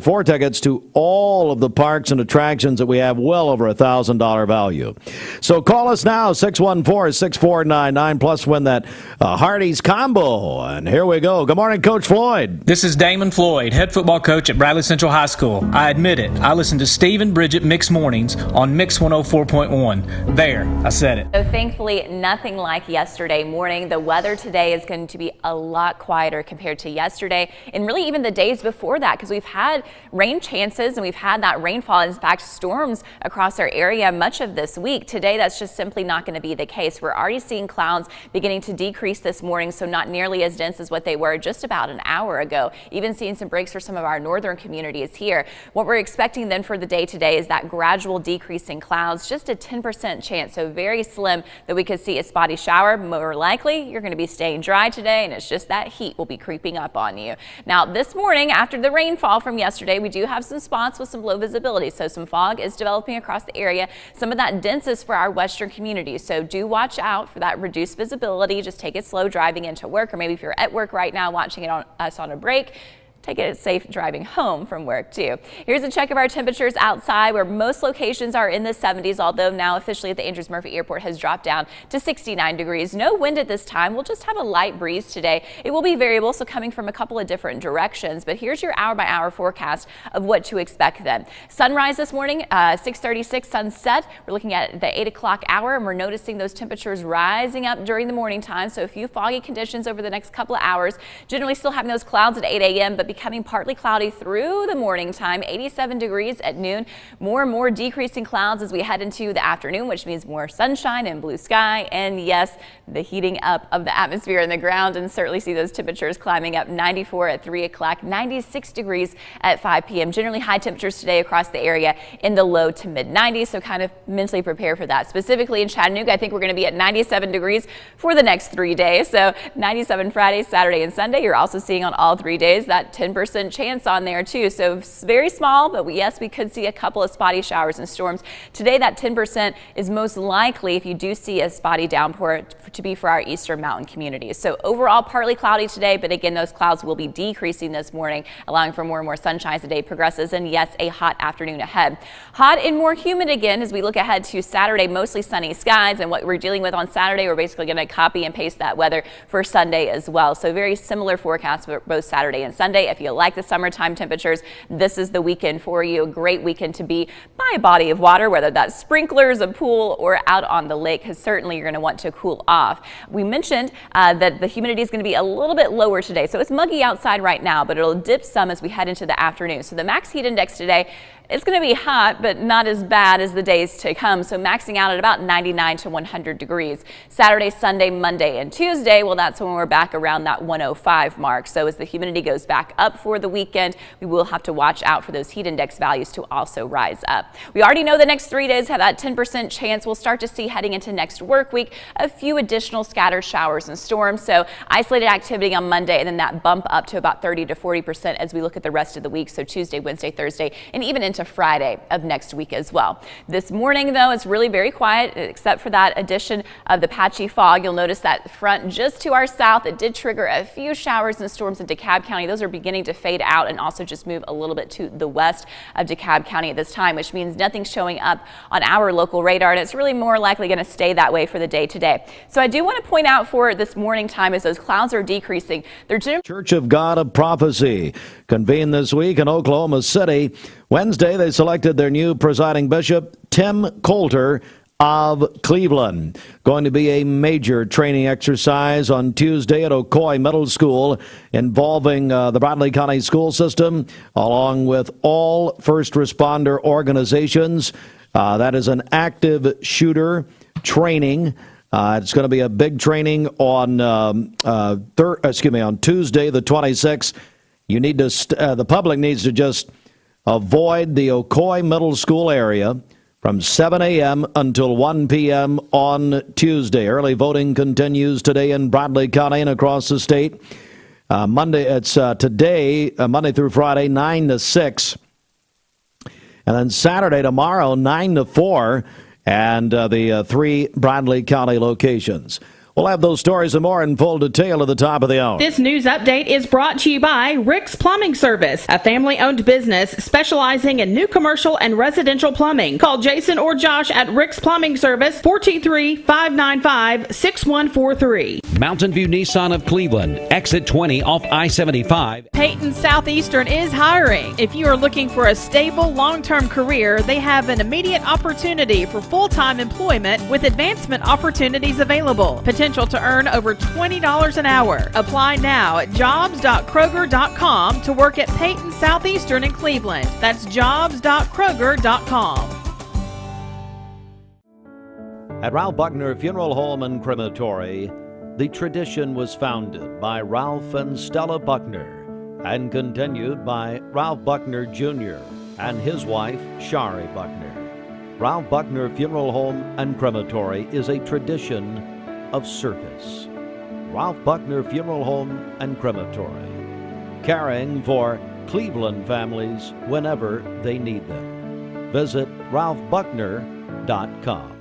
four tickets to all of the parks and attractions that we have, well over $1,000 value. So call us now, 614-6499, plus win that Hardee's combo. And here we go. Good morning, Coach Floyd. This is Damon Floyd, head football coach at Bradley Central High School. I admit it, I listen to Steve and Bridget Mix Mornings on Mix 104.1. There, I said it. So thankfully, nothing like yesterday morning. The weather today is going to be a lot quieter compared to yesterday, and really even the days before that, because we've had rain chances and we've had that rainfall, in fact storms across our area much of this week. Today that's just simply not going to be the case. We're already seeing clouds beginning to decrease this morning, so not nearly as dense as what they were just about an hour ago. Even seeing some breaks for some of our northern communities here. What we're expecting then for the day today is that gradual decrease in clouds, just a 10% chance, so very slim that we could see a spotty shower. More likely you're going to be staying dry today, and it's just that heat will be creeping up on you. Now this morning, after the rainfall from yesterday, we do have some spots with some low visibility, so some fog is developing across the area. Some of that densest for our western communities, so do watch out for that reduced visibility. Just take it slow driving into work, or maybe if you're at work right now watching us on a break, take it safe driving home from work too. Here's a check of our temperatures outside, where most locations are in the 70s, although now officially at the Andrews Murphy Airport has dropped down to 69 degrees. No wind at this time. We'll just have a light breeze today. It will be variable, so coming from a couple of different directions, but here's your hour-by-hour forecast of what to expect then. Sunrise this morning, 6:36, sunset. We're looking at the 8 o'clock hour, and we're noticing those temperatures rising up during the morning time, so a few foggy conditions over the next couple of hours. Generally still having those clouds at 8 a.m., but becoming partly cloudy through the morning time. 87 degrees at noon. More and more decreasing clouds as we head into the afternoon, which means more sunshine and blue sky, and yes, the heating up of the atmosphere and the ground, and certainly see those temperatures climbing up. 94 at 3 o'clock, 96 degrees at 5 p.m. Generally high temperatures today across the area in the low to mid 90s, so kind of mentally prepare for that. Specifically in Chattanooga, I think we're going to be at 97 degrees for the next 3 days. So 97 Friday, Saturday, and Sunday. You're also seeing on all 3 days that 10% chance on there too, so very small, but yes, we could see a couple of spotty showers and storms today. That 10% is most likely, if you do see a spotty downpour, to be for our eastern mountain communities. So overall partly cloudy today, but again, those clouds will be decreasing this morning, allowing for more and more sunshine as the day progresses, and yes, a hot afternoon ahead. Hot and more humid again as we look ahead to Saturday. Mostly sunny skies, and what we're dealing with on Saturday, we're basically going to copy and paste that weather for Sunday as well. So very similar forecast for both Saturday and Sunday. If you like the summertime temperatures, this is the weekend for you. A great weekend to be by a body of water, whether that's sprinklers, a pool, or out on the lake, because certainly you're going to want to cool off. We mentioned that the humidity is going to be a little bit lower today. So it's muggy outside right now, but it'll dip some as we head into the afternoon. So the max heat index today, it's going to be hot, but not as bad as the days to come. So maxing out at about 99 to 100 degrees. Saturday, Sunday, Monday, and Tuesday, well, that's when we're back around that 105 mark. So as the humidity goes back up for the weekend, we will have to watch out for those heat index values to also rise up. We already know the next 3 days have that 10% chance. We'll start to see heading into next work week a few additional scattered showers and storms. So isolated activity on Monday, and then that bump up to about 30 to 40% as we look at the rest of the week. So Tuesday, Wednesday, Thursday, and even into Friday of next week as well. This morning, though, it's really very quiet except for that addition of the patchy fog. You'll notice that front just to our south, it did trigger a few showers and storms in DeKalb County. Those are beginning to fade out and also just move a little bit to the west of DeKalb County at this time, which means nothing's showing up on our local radar, and it's really more likely going to stay that way for the day today. So I do want to point out for this morning time as those clouds are decreasing. Church of God of Prophecy convened this week in Oklahoma City. Wednesday, they selected their new presiding bishop, Tim Coulter of Cleveland. Going to be a major training exercise on Tuesday at Ocoee Middle School involving the Bradley County school system along with all first responder organizations. That is an active shooter training. It's going to be a big training on on Tuesday, the 26th. You need to the public needs to just avoid the Ocoee Middle School area from 7 a.m. until 1 p.m. on Tuesday. Early voting continues today in Bradley County and across the state. Monday, it's today, Monday through Friday, 9 to 6. And then Saturday, tomorrow, 9 to 4. And the 3 Bradley County locations. We'll have those stories and more in full detail at the top of the hour. This news update is brought to you by Rick's Plumbing Service, a family-owned business specializing in new commercial and residential plumbing. Call Jason or Josh at Rick's Plumbing Service, 423-595-6143. Mountain View Nissan of Cleveland, exit 20 off I-75. Peyton Southeastern is hiring. If you are looking for a stable, long-term career, they have an immediate opportunity for full-time employment with advancement opportunities available. Potential to earn over $20 an hour. Apply now at jobs.kroger.com to work at Peyton Southeastern in Cleveland. That's jobs.kroger.com. At Ralph Buckner Funeral Home and Crematory, the tradition was founded by Ralph and Stella Buckner and continued by Ralph Buckner Jr. and his wife, Shari Buckner. Ralph Buckner Funeral Home and Crematory is a tradition of service. Ralph Buckner Funeral Home and Crematory, caring for Cleveland families whenever they need them. Visit ralphbuckner.com.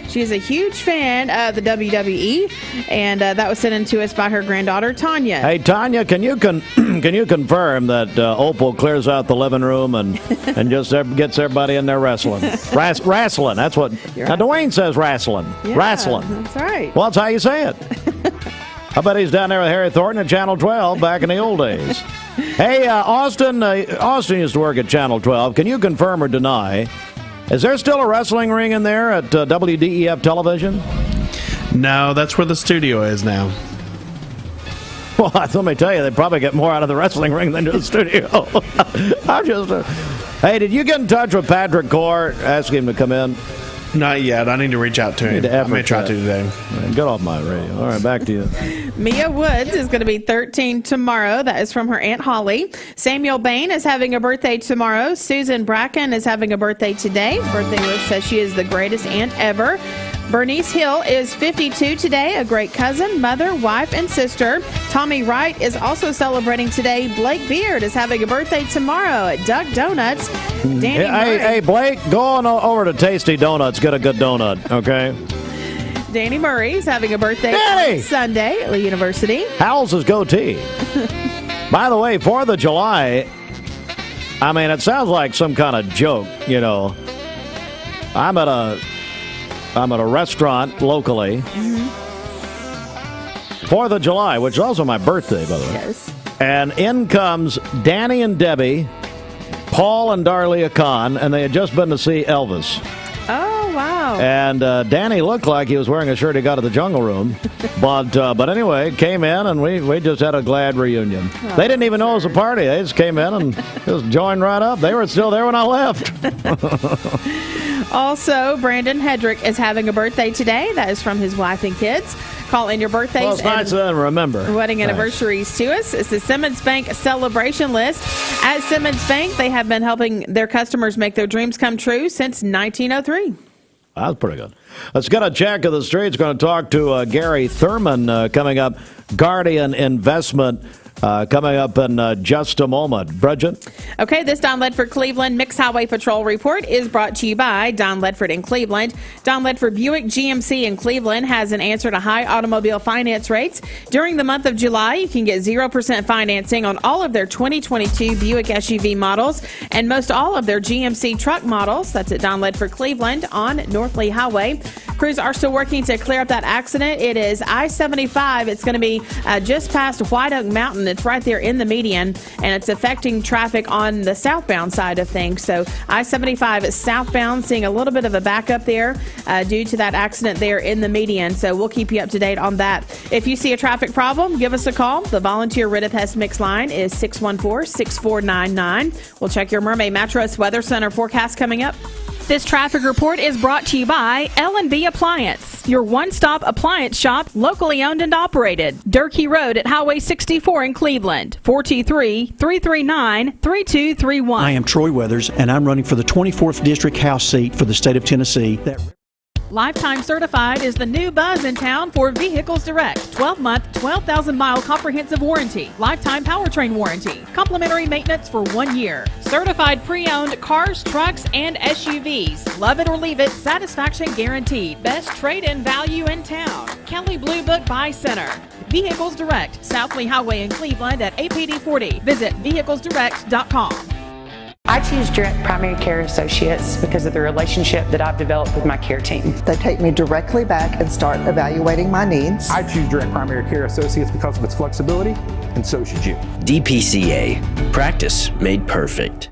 She's a huge fan of the WWE, and that was sent in to us by her granddaughter, Tanya. Hey, Tanya, can you confirm that Opal clears out the living room and just gets everybody in there wrestling? Wrestling, that's what. Now, Dwayne says wrestling. Yeah, wrestling. That's right. Well, that's how you say it. I bet he's down there with Harry Thornton at Channel 12 back in the old days. Hey, Austin used to work at Channel 12. Can you confirm or deny? Is there still a wrestling ring in there at WDEF television? No, that's where the studio is now. Well, let me tell you, they probably get more out of the wrestling ring than the studio. I'm just. Hey, did you get in touch with Patrick Core? Ask him to come in. Not yet. I need to reach out to him. I may try to today. Get off my radio. All right, back to you. Mia Woods is going to be 13 tomorrow. That is from her Aunt Holly. Samuel Bain is having a birthday tomorrow. Susan Bracken is having a birthday today. Birthday wish says she is the greatest aunt ever. Bernice Hill is 52 today, a great cousin, mother, wife, and sister. Tommy Wright is also celebrating today. Blake Beard is having a birthday tomorrow at Duck Donuts. Hey, Blake, go on over to Tasty Donuts. Get a good donut, okay? Danny Murray is having a birthday on Sunday at Lee University. How's his goatee? By the way, 4th of July, I mean, it sounds like some kind of joke, you know. I'm at a restaurant locally. 4th of July, which is also my birthday, by the way. Yes. And in comes Danny and Debbie, Paul and Darlia Khan, and they had just been to see Elvis. Oh, wow. And Danny looked like he was wearing a shirt he got at the Jungle Room. But anyway, came in, and we just had a glad reunion. Oh, they didn't even know it was a party. They just came in and just joined right up. They were still there when I left. Also, Brandon Hedrick is having a birthday today. That is from his wife and kids. Call in your birthdays. Well, it's nice to remember. Wedding anniversaries to us. It's the Simmons Bank celebration list. At Simmons Bank, they have been helping their customers make their dreams come true since 1903. That's pretty good. Let's get a check of the streets. Going to talk to Garry Thurman coming up. Guardian Investment coming up in just a moment. Bridget? Okay, this Don Ledford Cleveland Mixed Highway Patrol report is brought to you by Don Ledford in Cleveland. Don Ledford Buick GMC in Cleveland has an answer to high automobile finance rates. During the month of July, you can get 0% financing on all of their 2022 Buick SUV models and most all of their GMC truck models. That's at Don Ledford Cleveland on North Lee Highway. Crews are still working to clear up that accident. It is I-75. It's going to be just past White Oak Mountain. It's right there in the median, and it's affecting traffic on the southbound side of things. So I-75 is southbound, seeing a little bit of a backup there due to that accident there in the median. So we'll keep you up to date on that. If you see a traffic problem, give us a call. The volunteer Rid-a-Pest Mix line is 614-6499. We'll check your Mermaid Mattress Weather Center forecast coming up. This traffic report is brought to you by L&B Appliance, your one-stop appliance shop, locally owned and operated. Durkee Road at Highway 64 in Cleveland, 423-339-3231. I am Troy Weathers, and I'm running for the 24th District House seat for the state of Tennessee. Lifetime Certified is the new buzz in town for Vehicles Direct. 12-month, 12,000-mile comprehensive warranty. Lifetime powertrain warranty. Complimentary maintenance for 1 year. Certified pre-owned cars, trucks, and SUVs. Love it or leave it, satisfaction guaranteed. Best trade-in value in town. Kelly Blue Book Buy Center. Vehicles Direct, South Lee Highway in Cleveland at APD 40. Visit vehiclesdirect.com. I choose Direct Primary Care Associates because of the relationship that I've developed with my care team. They take me directly back and start evaluating my needs. I choose Direct Primary Care Associates because of its flexibility, and so should you. DPCA. Practice made perfect.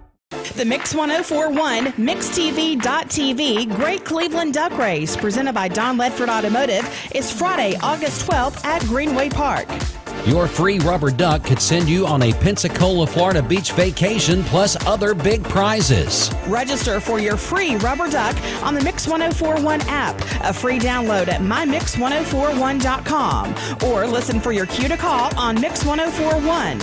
The Mix 1041 MixTV.TV Great Cleveland Duck Race, presented by Don Ledford Automotive, is Friday, August 12th at Greenway Park. Your free rubber duck could send you on a Pensacola, Florida beach vacation plus other big prizes. Register for your free rubber duck on the Mix 1041 app, a free download at mymix1041.com, or listen for your cue to call on Mix 1041.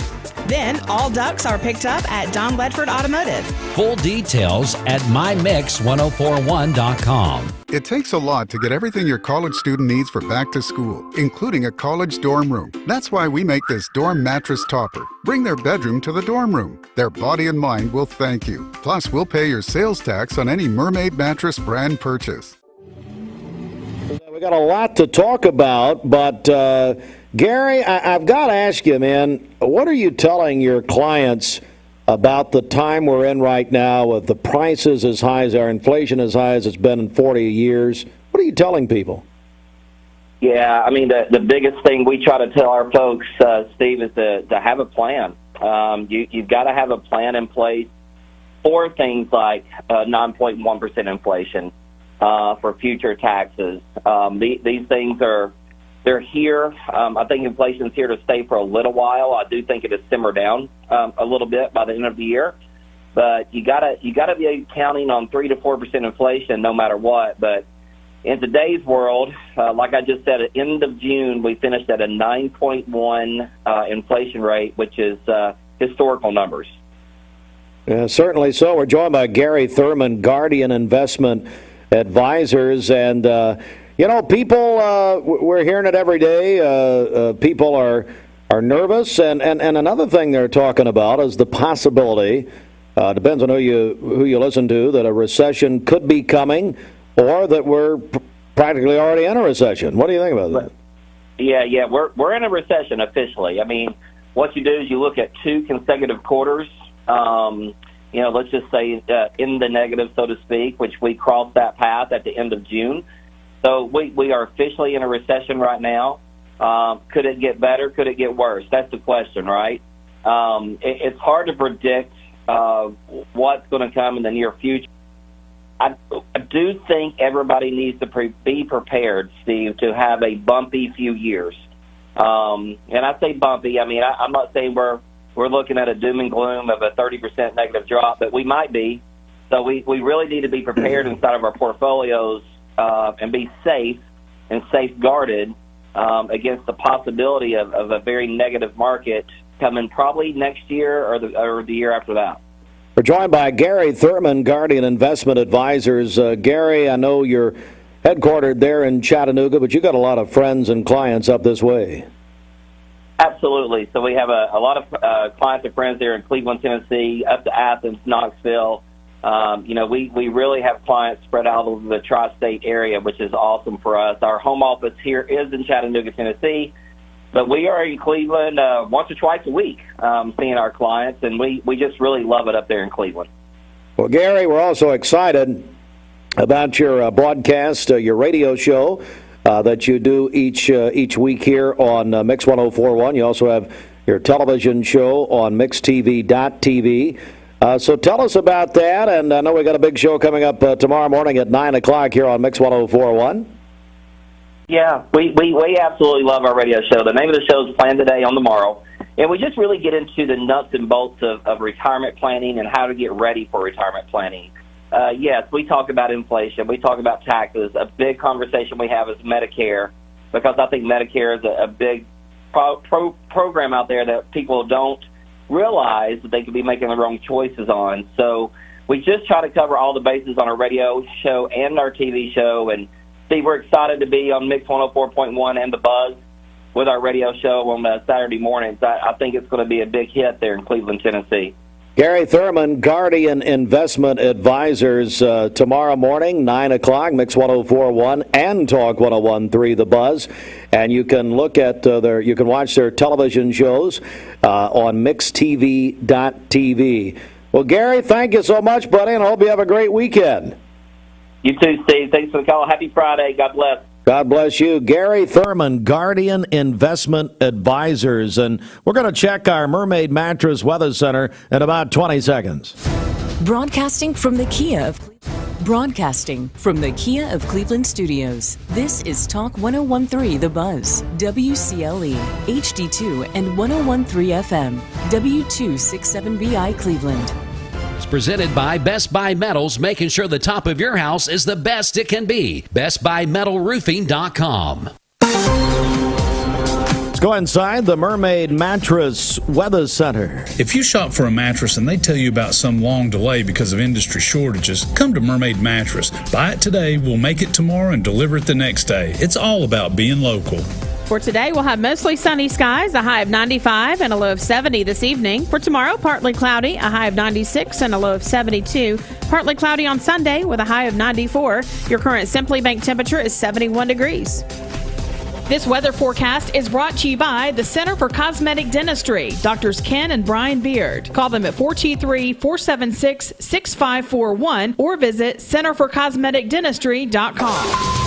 Then all ducks are picked up at Don Ledford Automotive. Full details at mymix1041.com. It takes a lot to get everything your college student needs for back to school, including a college dorm room. That's why we make this dorm mattress topper. Bring their bedroom to the dorm room. Their body and mind will thank you. Plus, we'll pay your sales tax on any Mermaid Mattress brand purchase. We got a lot to talk about, but Garry, I've got to ask you, man, what are you telling your clients about the time we're in right now with the prices as high as our inflation as high as it's been in 40 years? What are you telling people? Yeah, I mean, the biggest thing we try to tell our folks, Steve, is to have a plan. You've got to have a plan in place for things like 9.1% inflation, for future taxes. These things they're here. I think inflation's here to stay for a little while. I do think it has simmered down a little bit by the end of the year. But you gotta be counting on 3 to 4% inflation no matter what. But in today's world, like I just said, at end of June, we finished at a 9.1 inflation rate, which is historical numbers. Yeah, certainly so. We're joined by Garry Thurman, Guardian Investment Advisors, and People, we're hearing it every day. People are nervous, and another thing they're talking about is the possibility, depends on who you listen to, that a recession could be coming, or that we're practically already in a recession. What do you think about that? Yeah, we're in a recession officially. I mean, what you do is you look at 2 consecutive quarters. Let's just say in the negative, so to speak, which we crossed that path at the end of June. So we are officially in a recession right now. Could it get better? Could it get worse? That's the question, right? It's hard to predict what's going to come in the near future. I do think everybody needs to be prepared, Steve, to have a bumpy few years. And I say bumpy. I mean, I'm not saying we're looking at a doom and gloom of a 30% negative drop, but we might be. So we really need to be prepared inside of our portfolios and be safe and safeguarded against the possibility of a very negative market coming probably next year or the year after that. We're joined by Garry Thurman, Guardian Investment Advisors. Garry, I know you're headquartered there in Chattanooga, but you got a lot of friends and clients up this way. Absolutely. So we have a lot of clients and friends there in Cleveland, Tennessee, up to Athens, Knoxville. We really have clients spread out over the tri-state area, which is awesome for us. Our home office here is in Chattanooga, Tennessee, but we are in Cleveland once or twice a week seeing our clients, and we just really love it up there in Cleveland. Well, Garry, we're also excited about your broadcast, your radio show that you do each week here on Mix 104.1. You also have your television show on mixtv.tv. So tell us about that, and I know we got a big show coming up tomorrow morning at 9 o'clock here on Mix 104.1. Yeah, we absolutely love our radio show. The name of the show is Plan Today on Tomorrow, and we just really get into the nuts and bolts of retirement planning and how to get ready for retirement planning. Yes, we talk about inflation. We talk about taxes. A big conversation we have is Medicare, because I think Medicare is a big program out there that people don't realize that they could be making the wrong choices on. So we just try to cover all the bases on our radio show and our TV show. And Steve, we're excited to be on Mix 104.1 and The Buzz with our radio show on Saturday mornings. I think it's going to be a big hit there in Cleveland, Tennessee. Garry Thurman, Guardian Investment Advisors, tomorrow morning, 9 o'clock, Mix 104.1 and Talk 101.3 The Buzz. And you can look at you can watch their television shows on mixtv.tv. Well, Garry, thank you so much, buddy, and I hope you have a great weekend. You too, Steve. Thanks for the call. Happy Friday. God bless. God bless you. Garry Thurman, Guardian Investment Advisors. And we're going to check our Mermaid Mattress Weather Center in about 20 seconds. Broadcasting from the Kia of Cleveland Studios. This is Talk 101.3 The Buzz, WCLE, HD2 and 101.3 FM, W267BI Cleveland. Presented by Best Buy Metals, making sure the top of your house is the best it can be. BestBuyMetalRoofing.com. Let's go inside the Mermaid Mattress Weather Center. If you shop for a mattress and they tell you about some long delay because of industry shortages, come to Mermaid Mattress. Buy it today, we'll make it tomorrow and deliver it the next day. It's all about being local. For today, we'll have mostly sunny skies, a high of 95 and a low of 70 this evening. For tomorrow, partly cloudy, a high of 96 and a low of 72. Partly cloudy on Sunday with a high of 94. Your current Simply Bank temperature is 71 degrees. This weather forecast is brought to you by the Center for Cosmetic Dentistry, Drs. Ken and Brian Beard. Call them at 423-476-6541 or visit centerforcosmeticdentistry.com.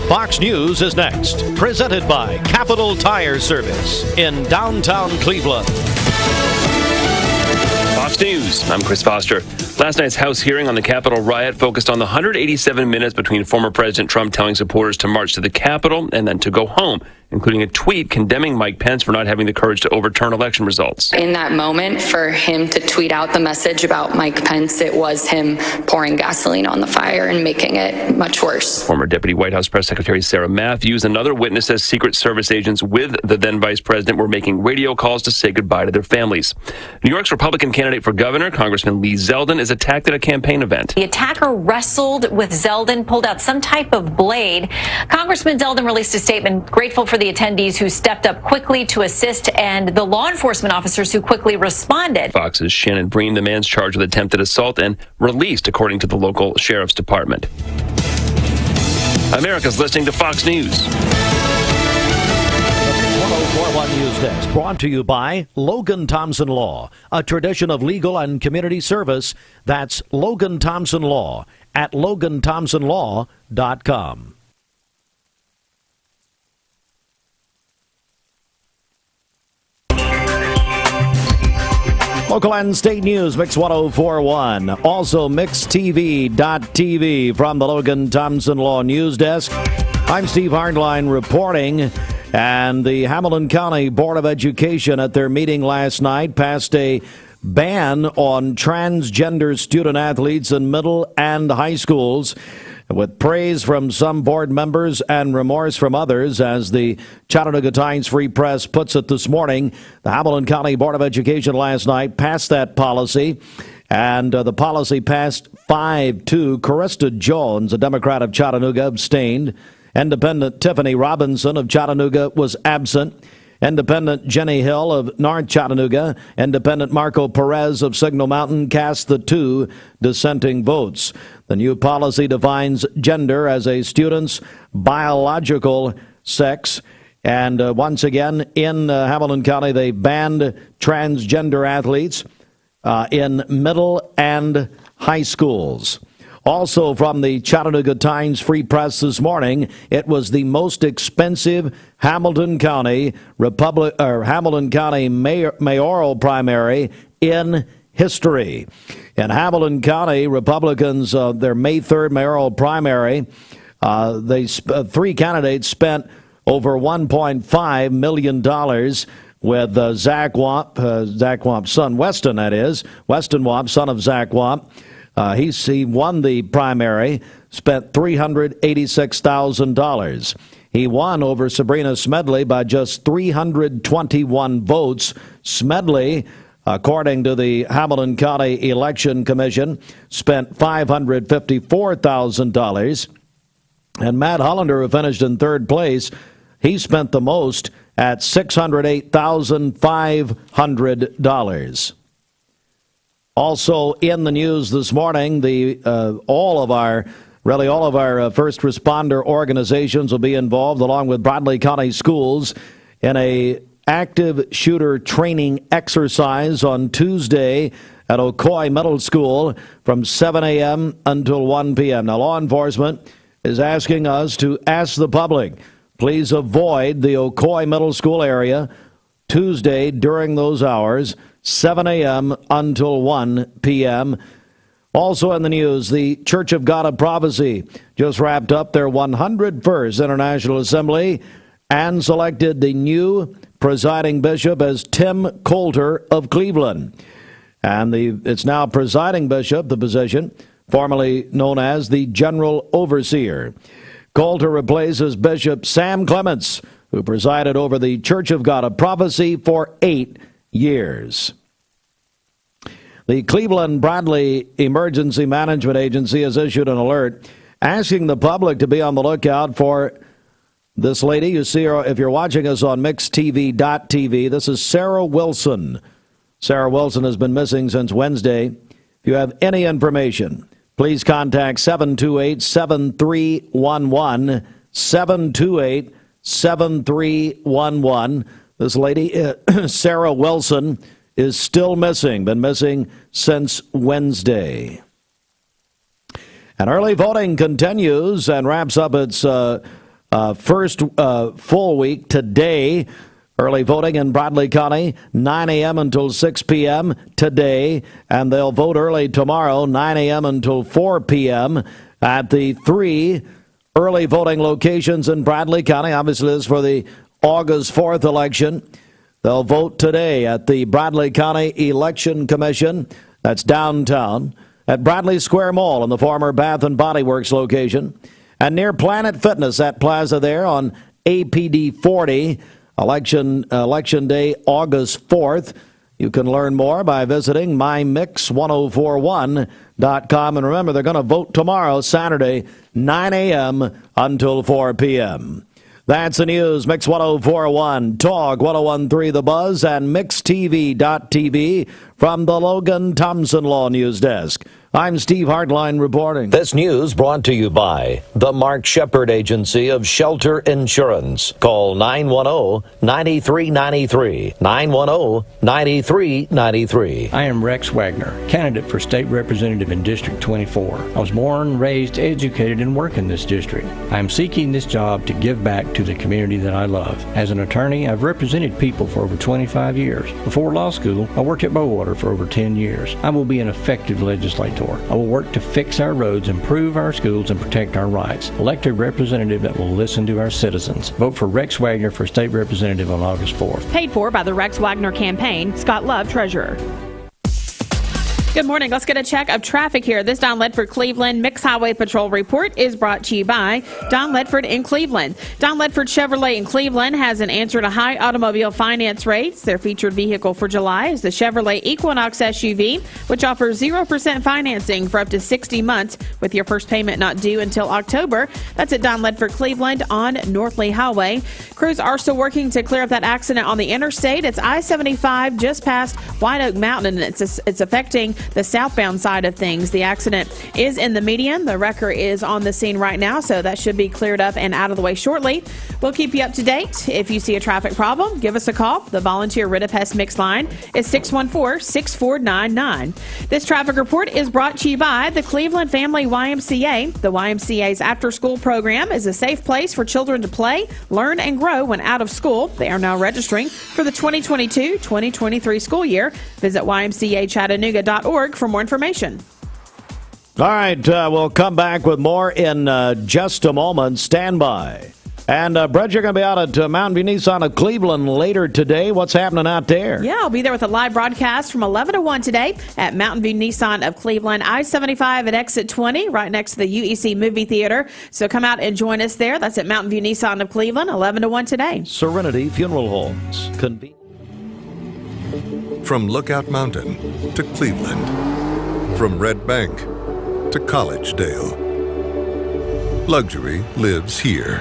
Fox News is next, presented by Capital Tire Service in downtown Cleveland. Fox News, I'm Chris Foster. Last night's House hearing on the Capitol riot focused on the 187 minutes between former President Trump telling supporters to march to the Capitol and then to go home. including a tweet condemning Mike Pence for not having the courage to overturn election results. In that moment, for him to tweet out the message about Mike Pence, it was him pouring gasoline on the fire and making it much worse. Former Deputy White House Press Secretary Sarah Matthews, another witness, says Secret Service agents with the then Vice President were making radio calls to say goodbye to their families. New York's Republican candidate for governor, Congressman Lee Zeldin, is attacked at a campaign event. The attacker wrestled with Zeldin, pulled out some type of blade. Congressman Zeldin released a statement grateful for the attendees who stepped up quickly to assist and the law enforcement officers who quickly responded. Fox's Shannon Bream, the man's charged with attempted assault and released, according to the local sheriff's department. America's listening to Fox News. 1041 News Desk, brought to you by Logan Thompson Law, a tradition of legal and community service. That's Logan Thompson Law at LoganThompsonLaw.com. Local and state news, Mix 1041. Also, MixTV.tv from the Logan Thompson Law News Desk. I'm Steve Hardline reporting. And the Hamilton County Board of Education at their meeting last night passed a ban on transgender student athletes in middle and high schools, with praise from some board members and remorse from others. As the Chattanooga Times Free Press puts it this morning, the Hamilton County Board of Education last night passed that policy, and the policy passed 5-2. Carista Jones, a Democrat of Chattanooga, abstained. Independent Tiffany Robinson of Chattanooga was absent. Independent Jenny Hill of North Chattanooga, Independent Marco Perez of Signal Mountain cast the 2 dissenting votes. The new policy defines gender as a student's biological sex. And once again, in Hamilton County, they banned transgender athletes in middle and high schools. Also from the Chattanooga Times Free Press this morning, it was the most expensive Hamilton County mayoral primary in history. In Hamilton County, Republicans, their May 3rd mayoral primary, three candidates spent over $1.5 million with Zach Wamp's son, Weston, that is. Weston Wamp, son of Zach Wamp. He won the primary, spent $386,000. He won over Sabrina Smedley by just 321 votes. Smedley, according to the Hamilton County Election Commission, spent $554,000. And Matt Hollander, who finished in third place, he spent the most at $608,500. Also in the news this morning, all of our first responder organizations will be involved, along with Bradley County Schools, in a active shooter training exercise on Tuesday at Ocoee Middle School from 7 a.m. until 1 p.m. Now, law enforcement is asking us to ask the public, please avoid the Ocoee Middle School area Tuesday during those hours, 7 a.m. until 1 p.m. Also in the news, the Church of God of Prophecy just wrapped up their 101st International Assembly and selected the new presiding bishop as Tim Coulter of Cleveland. And it's now presiding bishop, the position, formerly known as the General Overseer. Coulter replaces Bishop Sam Clements, who presided over the Church of God of Prophecy for 8 years. The Cleveland Bradley Emergency Management Agency has issued an alert asking the public to be on the lookout for this lady. You see her if you're watching us on MixTV.tv. This is Sarah Wilson. Sarah Wilson has been missing since Wednesday. If you have any information, please contact 728-7311, 728-7311. This lady, Sarah Wilson, is still missing, been missing since Wednesday. And early voting continues and wraps up its first full week today. Early voting in Bradley County, 9 a.m. until 6 p.m. today, and they'll vote early tomorrow, 9 a.m. until 4 p.m. at the 3 early voting locations in Bradley County. Obviously, this is for the August 4th election. They'll vote today at the Bradley County Election Commission. That's downtown at Bradley Square Mall in the former Bath and Body Works location, and near Planet Fitness at Plaza there on APD 40. Election day, August 4th. You can learn more by visiting mymix1041.com. And remember, they're going to vote tomorrow, Saturday, 9 a.m. until 4 p.m. That's the news. Mix 1041, Talk 1013 The Buzz, and MixTV.tv from the Logan Thompson Law News Desk. I'm Steve Hartline reporting. This news brought to you by the Mark Shepard Agency of Shelter Insurance. Call 910-9393. 910-9393. I am Rex Wagner, candidate for state representative in District 24. I was born, raised, educated, and work in this district. I am seeking this job to give back to the community that I love. As an attorney, I've represented people for over 25 years. Before law school, I worked at Bowater for over 10 years. I will be an effective legislator. I will work to fix our roads, improve our schools, and protect our rights. Elect a representative that will listen to our citizens. Vote for Rex Wagner for state representative on August 4th. Paid for by the Rex Wagner campaign. Scott Love, treasurer. Good morning. Let's get a check of traffic here. This Don Ledford Cleveland Mixed Highway Patrol report is brought to you by Don Ledford in Cleveland. Don Ledford Chevrolet in Cleveland has an answer to high automobile finance rates. Their featured vehicle for July is the Chevrolet Equinox SUV, which offers 0% financing for up to 60 months with your first payment not due until October. That's at Don Ledford Cleveland on North Lee Highway. Crews are still working to clear up that accident on the interstate. It's I-75 just past White Oak Mountain, and it's affecting the southbound side of things. The accident is in the median. The wrecker is on the scene right now, so that should be cleared up and out of the way shortly. We'll keep you up to date. If you see a traffic problem, give us a call. The volunteer Ridipest Mix line is 614-6499. This traffic report is brought to you by the Cleveland Family YMCA. The YMCA's after-school program is a safe place for children to play, learn, and grow when out of school. They are now registering for the 2022-2023 school year. Visit ymcachattanooga.org for more information. All right, we'll come back with more in just a moment. Stand by. And, Brett, you're going to be out at Mountain View Nissan of Cleveland later today. What's happening out there? Yeah, I'll be there with a live broadcast from 11 to 1 today at Mountain View Nissan of Cleveland, I-75 at exit 20, right next to the UEC movie theater. So come out and join us there. That's at Mountain View Nissan of Cleveland, 11 to 1 today. Serenity Funeral Homes. From Lookout Mountain to Cleveland, from Red Bank to Collegedale, luxury lives here.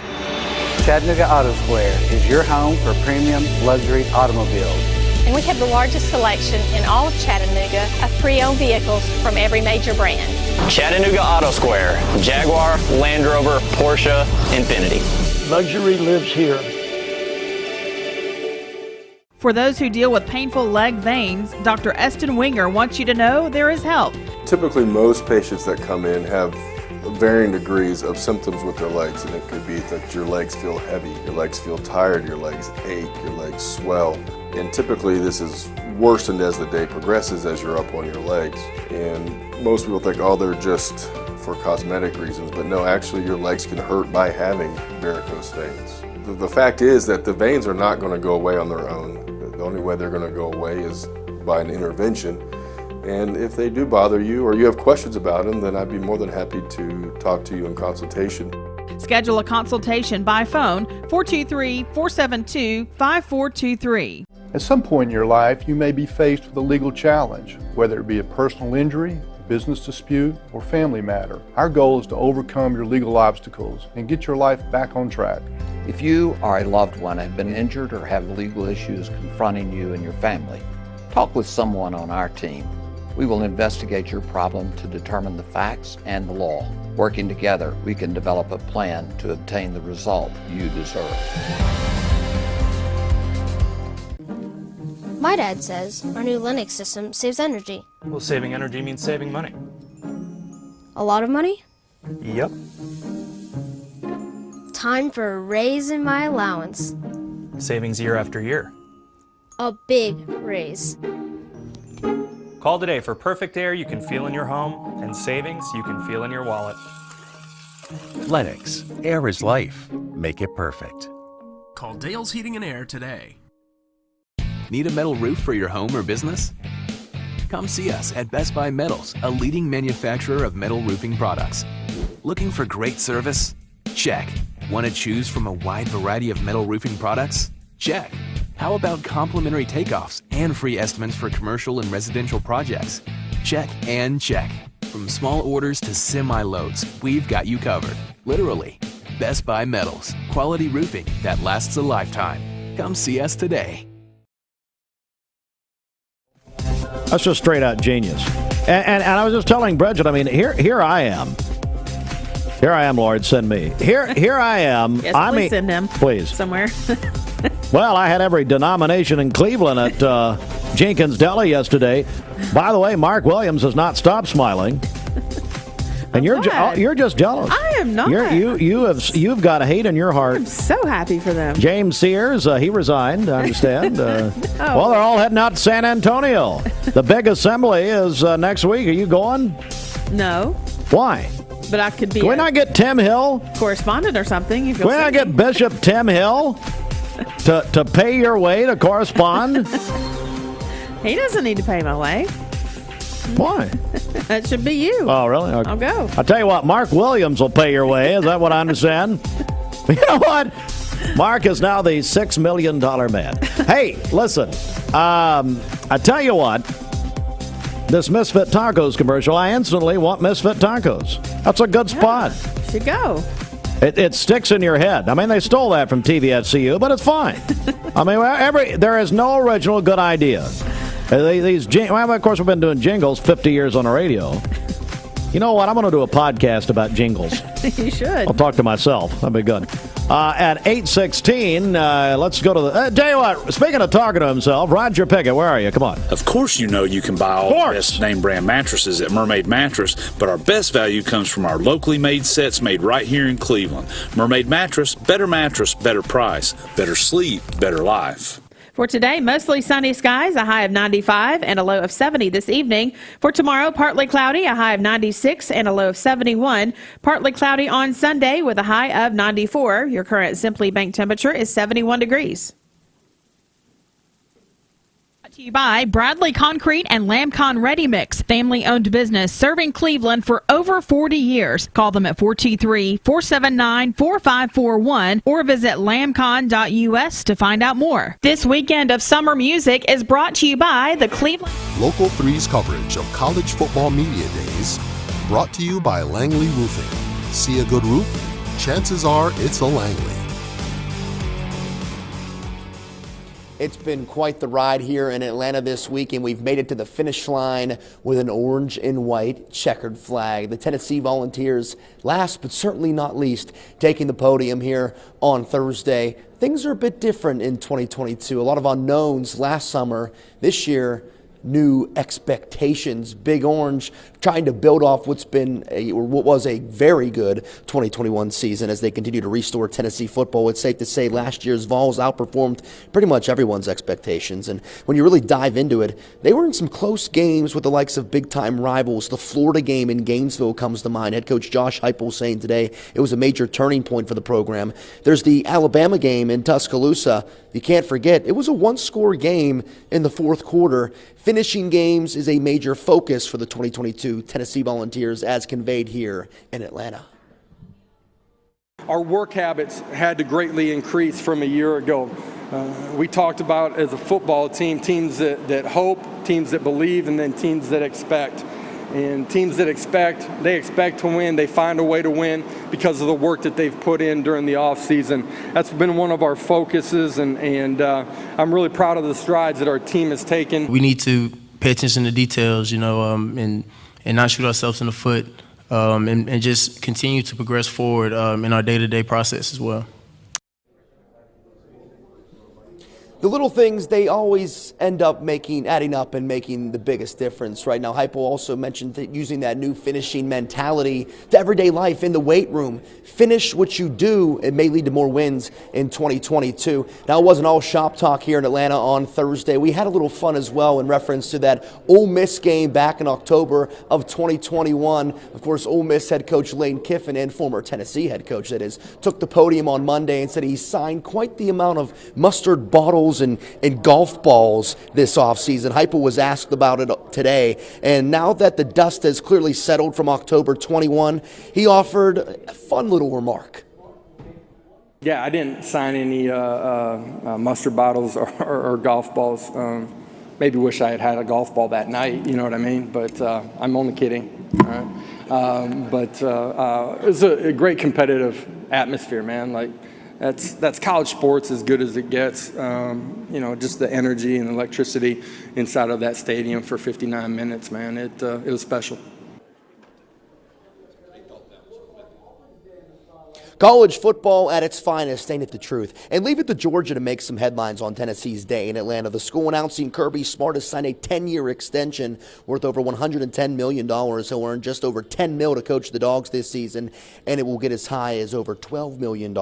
Chattanooga Auto Square is your home for premium luxury automobiles. And we have the largest selection in all of Chattanooga of pre-owned vehicles from every major brand. Chattanooga Auto Square, Jaguar, Land Rover, Porsche, Infiniti. Luxury lives here. For those who deal with painful leg veins, Dr. Eston Winger wants you to know there is help. Typically, most patients that come in have varying degrees of symptoms with their legs, and it could be that your legs feel heavy, your legs feel tired, your legs ache, your legs swell. And typically this is worsened as the day progresses as you're up on your legs. And most people think, oh, they're just for cosmetic reasons, but no, actually your legs can hurt by having varicose veins. The fact is that the veins are not going to go away on their own. The only way they're going to go away is by an intervention. And if they do bother you or you have questions about them, then I'd be more than happy to talk to you in consultation. Schedule a consultation by phone, 423-472-5423. At some point in your life, you may be faced with a legal challenge, whether it be a personal injury, a business dispute, or family matter. Our goal is to overcome your legal obstacles and get your life back on track. If you or a loved one have been injured or have legal issues confronting you and your family, talk with someone on our team. We will investigate your problem to determine the facts and the law. Working together, we can develop a plan to obtain the result you deserve. My dad says our new Linux system saves energy. Well, saving energy means saving money. A lot of money? Yep. Time for a raise in my allowance. Savings year after year. A big raise. Call today for perfect air you can feel in your home and savings you can feel in your wallet. Lennox, air is life. Make it perfect. Call Dale's Heating and Air today. Need a metal roof for your home or business? Come see us at Best Buy Metals, a leading manufacturer of metal roofing products. Looking for great service? Check. Want to choose from a wide variety of metal roofing products? Check. How about complimentary takeoffs and free estimates for commercial and residential projects? Check and check. From small orders to semi-loads, we've got you covered. Literally. Best Buy Metals. Quality roofing that lasts a lifetime. Come see us today. That's just straight out genius. And I was just telling Bridget, I mean, here I am. Here I am, Lord, send me. Here I am. Yes, please send him. Please. Somewhere. Well, I had every denomination in Cleveland at Jenkins Deli yesterday. By the way, Mark Williams has not stopped smiling. And you're just jealous. I am not. You've got a hate in your heart. I'm so happy for them. James Sears, he resigned, I understand. Well, they're all heading out to San Antonio. The big assembly is next week. Are you going? No. Why? But I could be. Can we not get Tim Hill? Correspondent or something. Can we not get Bishop Tim Hill to pay your way to correspond? He doesn't need to pay my way. Why? That should be you. Oh, really? I'll go. I'll tell you what, Mark Williams will pay your way. Is that what I understand? You know what? Mark is now the $6 million man. Hey, listen. I tell you what. This Misfit Tacos commercial, I instantly want Misfit Tacos. That's a good spot. Should go. It sticks in your head. I mean, they stole that from TVSCU, but it's fine. I mean, there is no original good idea. Of course, we've been doing jingles 50 years on the radio. You know what? I'm going to do a podcast about jingles. You should. I'll talk to myself. That'd be good. At 8:16, let's go to the... tell you what, speaking of talking to himself, Roger Pickett, where are you? Come on. Of course you know you can buy all the best name brand mattresses at Mermaid Mattress, but our best value comes from our locally made sets made right here in Cleveland. Mermaid Mattress, better price, better sleep, better life. For today, mostly sunny skies, a high of 95 and a low of 70 this evening. For tomorrow, partly cloudy, a high of 96 and a low of 71. Partly cloudy on Sunday with a high of 94. Your current Simply Bank temperature is 71 degrees. Brought to you by Bradley Concrete and Lamcon Ready Mix, family-owned business serving Cleveland for over 40 years. Call them at 423-479-4541 or visit lamcon.us to find out more. This weekend of summer music is brought to you by the Cleveland Local 3's coverage of College Football Media Days, brought to you by Langley Roofing. See a good roof? Chances are it's a Langley. It's been quite the ride here in Atlanta this week, and we've made it to the finish line with an orange and white checkered flag. The Tennessee Volunteers, last but certainly not least, taking the podium here on Thursday. Things are a bit different in 2022. A lot of unknowns last summer. This year, new expectations. Big Orange trying to build off what was a very good 2021 season as they continue to restore Tennessee football. It's safe to say last year's Vols outperformed pretty much everyone's expectations. And when you really dive into it, they were in some close games with the likes of big-time rivals. The Florida game in Gainesville comes to mind. Head coach Josh Heupel saying today it was a major turning point for the program. There's the Alabama game in Tuscaloosa. You can't forget, it was a one-score game in the fourth quarter. Finishing games is a major focus for the 2022 Tennessee Volunteers, as conveyed here in Atlanta. Our work habits had to greatly increase from a year ago. We talked about, as a football team, teams that hope, teams that believe, and then teams that expect. And teams that expect to win. They find a way to win because of the work that they've put in during the offseason. That's been one of our focuses, and I'm really proud of the strides that our team has taken. We need to pay attention to details, and not shoot ourselves in the foot, and just continue to progress forward in our day-to-day process as well. The little things, they always end up adding up and making the biggest difference. Right now, Hypo also mentioned that using that new finishing mentality to everyday life in the weight room. Finish what you do. It may lead to more wins in 2022. Now, it wasn't all shop talk here in Atlanta on Thursday. We had a little fun as well in reference to that Ole Miss game back in October of 2021. Of course, Ole Miss head coach Lane Kiffin and former Tennessee head coach, that is, took the podium on Monday and said he signed quite the amount of mustard bottles and golf balls this offseason. Hypo was asked about it today, and now that the dust has clearly settled from October 21, he offered a fun little remark. Yeah, I didn't sign any mustard bottles or golf balls. Maybe wish I had a golf ball that night, you know what I mean? But I'm only kidding. All right? But it was a great competitive atmosphere, man. Like, that's college sports as good as it gets. Just the energy and electricity inside of that stadium for 59 minutes, man. It was special. College football at its finest, ain't it the truth? And leave it to Georgia to make some headlines on Tennessee's day in Atlanta. The school announcing Kirby Smart has signed a 10-year extension worth over $110 million. He'll earn just over $10 million to coach the Dogs this season, and it will get as high as over $12 million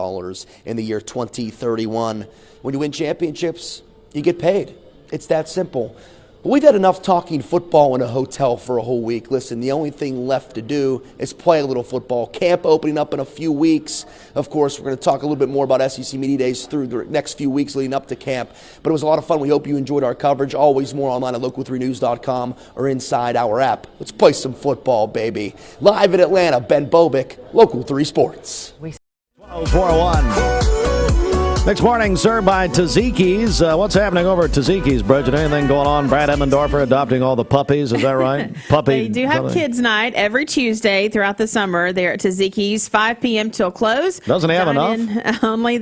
in the year 2031. When you win championships, you get paid. It's that simple. But we've had enough talking football in a hotel for a whole week. Listen, the only thing left to do is play a little football. Camp opening up in a few weeks. Of course, we're going to talk a little bit more about SEC Media Days through the next few weeks leading up to camp. But it was a lot of fun. We hope you enjoyed our coverage. Always more online at local3news.com or inside our app. Let's play some football, baby. Live in Atlanta, Ben Bobick, Local 3 Sports. 401. Next morning, served by Tzatziki's. What's happening over at Tzatziki's, Bridget? Anything going on? Brad Emmendorfer adopting all the puppies, is that right? They do have kids' night every Tuesday throughout the summer. They're at Tzatziki's, 5 p.m. till close. Doesn't he have enough? Only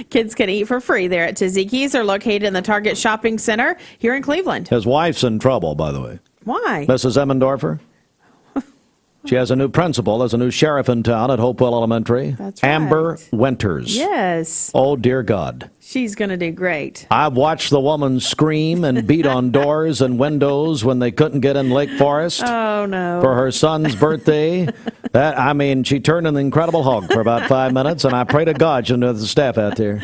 kids can eat for free. They're at Tzatziki's. They're located in the Target Shopping Center here in Cleveland. His wife's in trouble, by the way. Why? Mrs. Emmendorfer. She has a new principal. There's a new sheriff in town at Hopewell Elementary. That's right. Amber Winters. Yes. Oh, dear God. She's going to do great. I've watched the woman scream and beat on doors and windows when they couldn't get in Lake Forest. Oh, no. For her son's birthday. She turned an Incredible Hulk for about 5 minutes, and I pray to God she'll know the staff out there.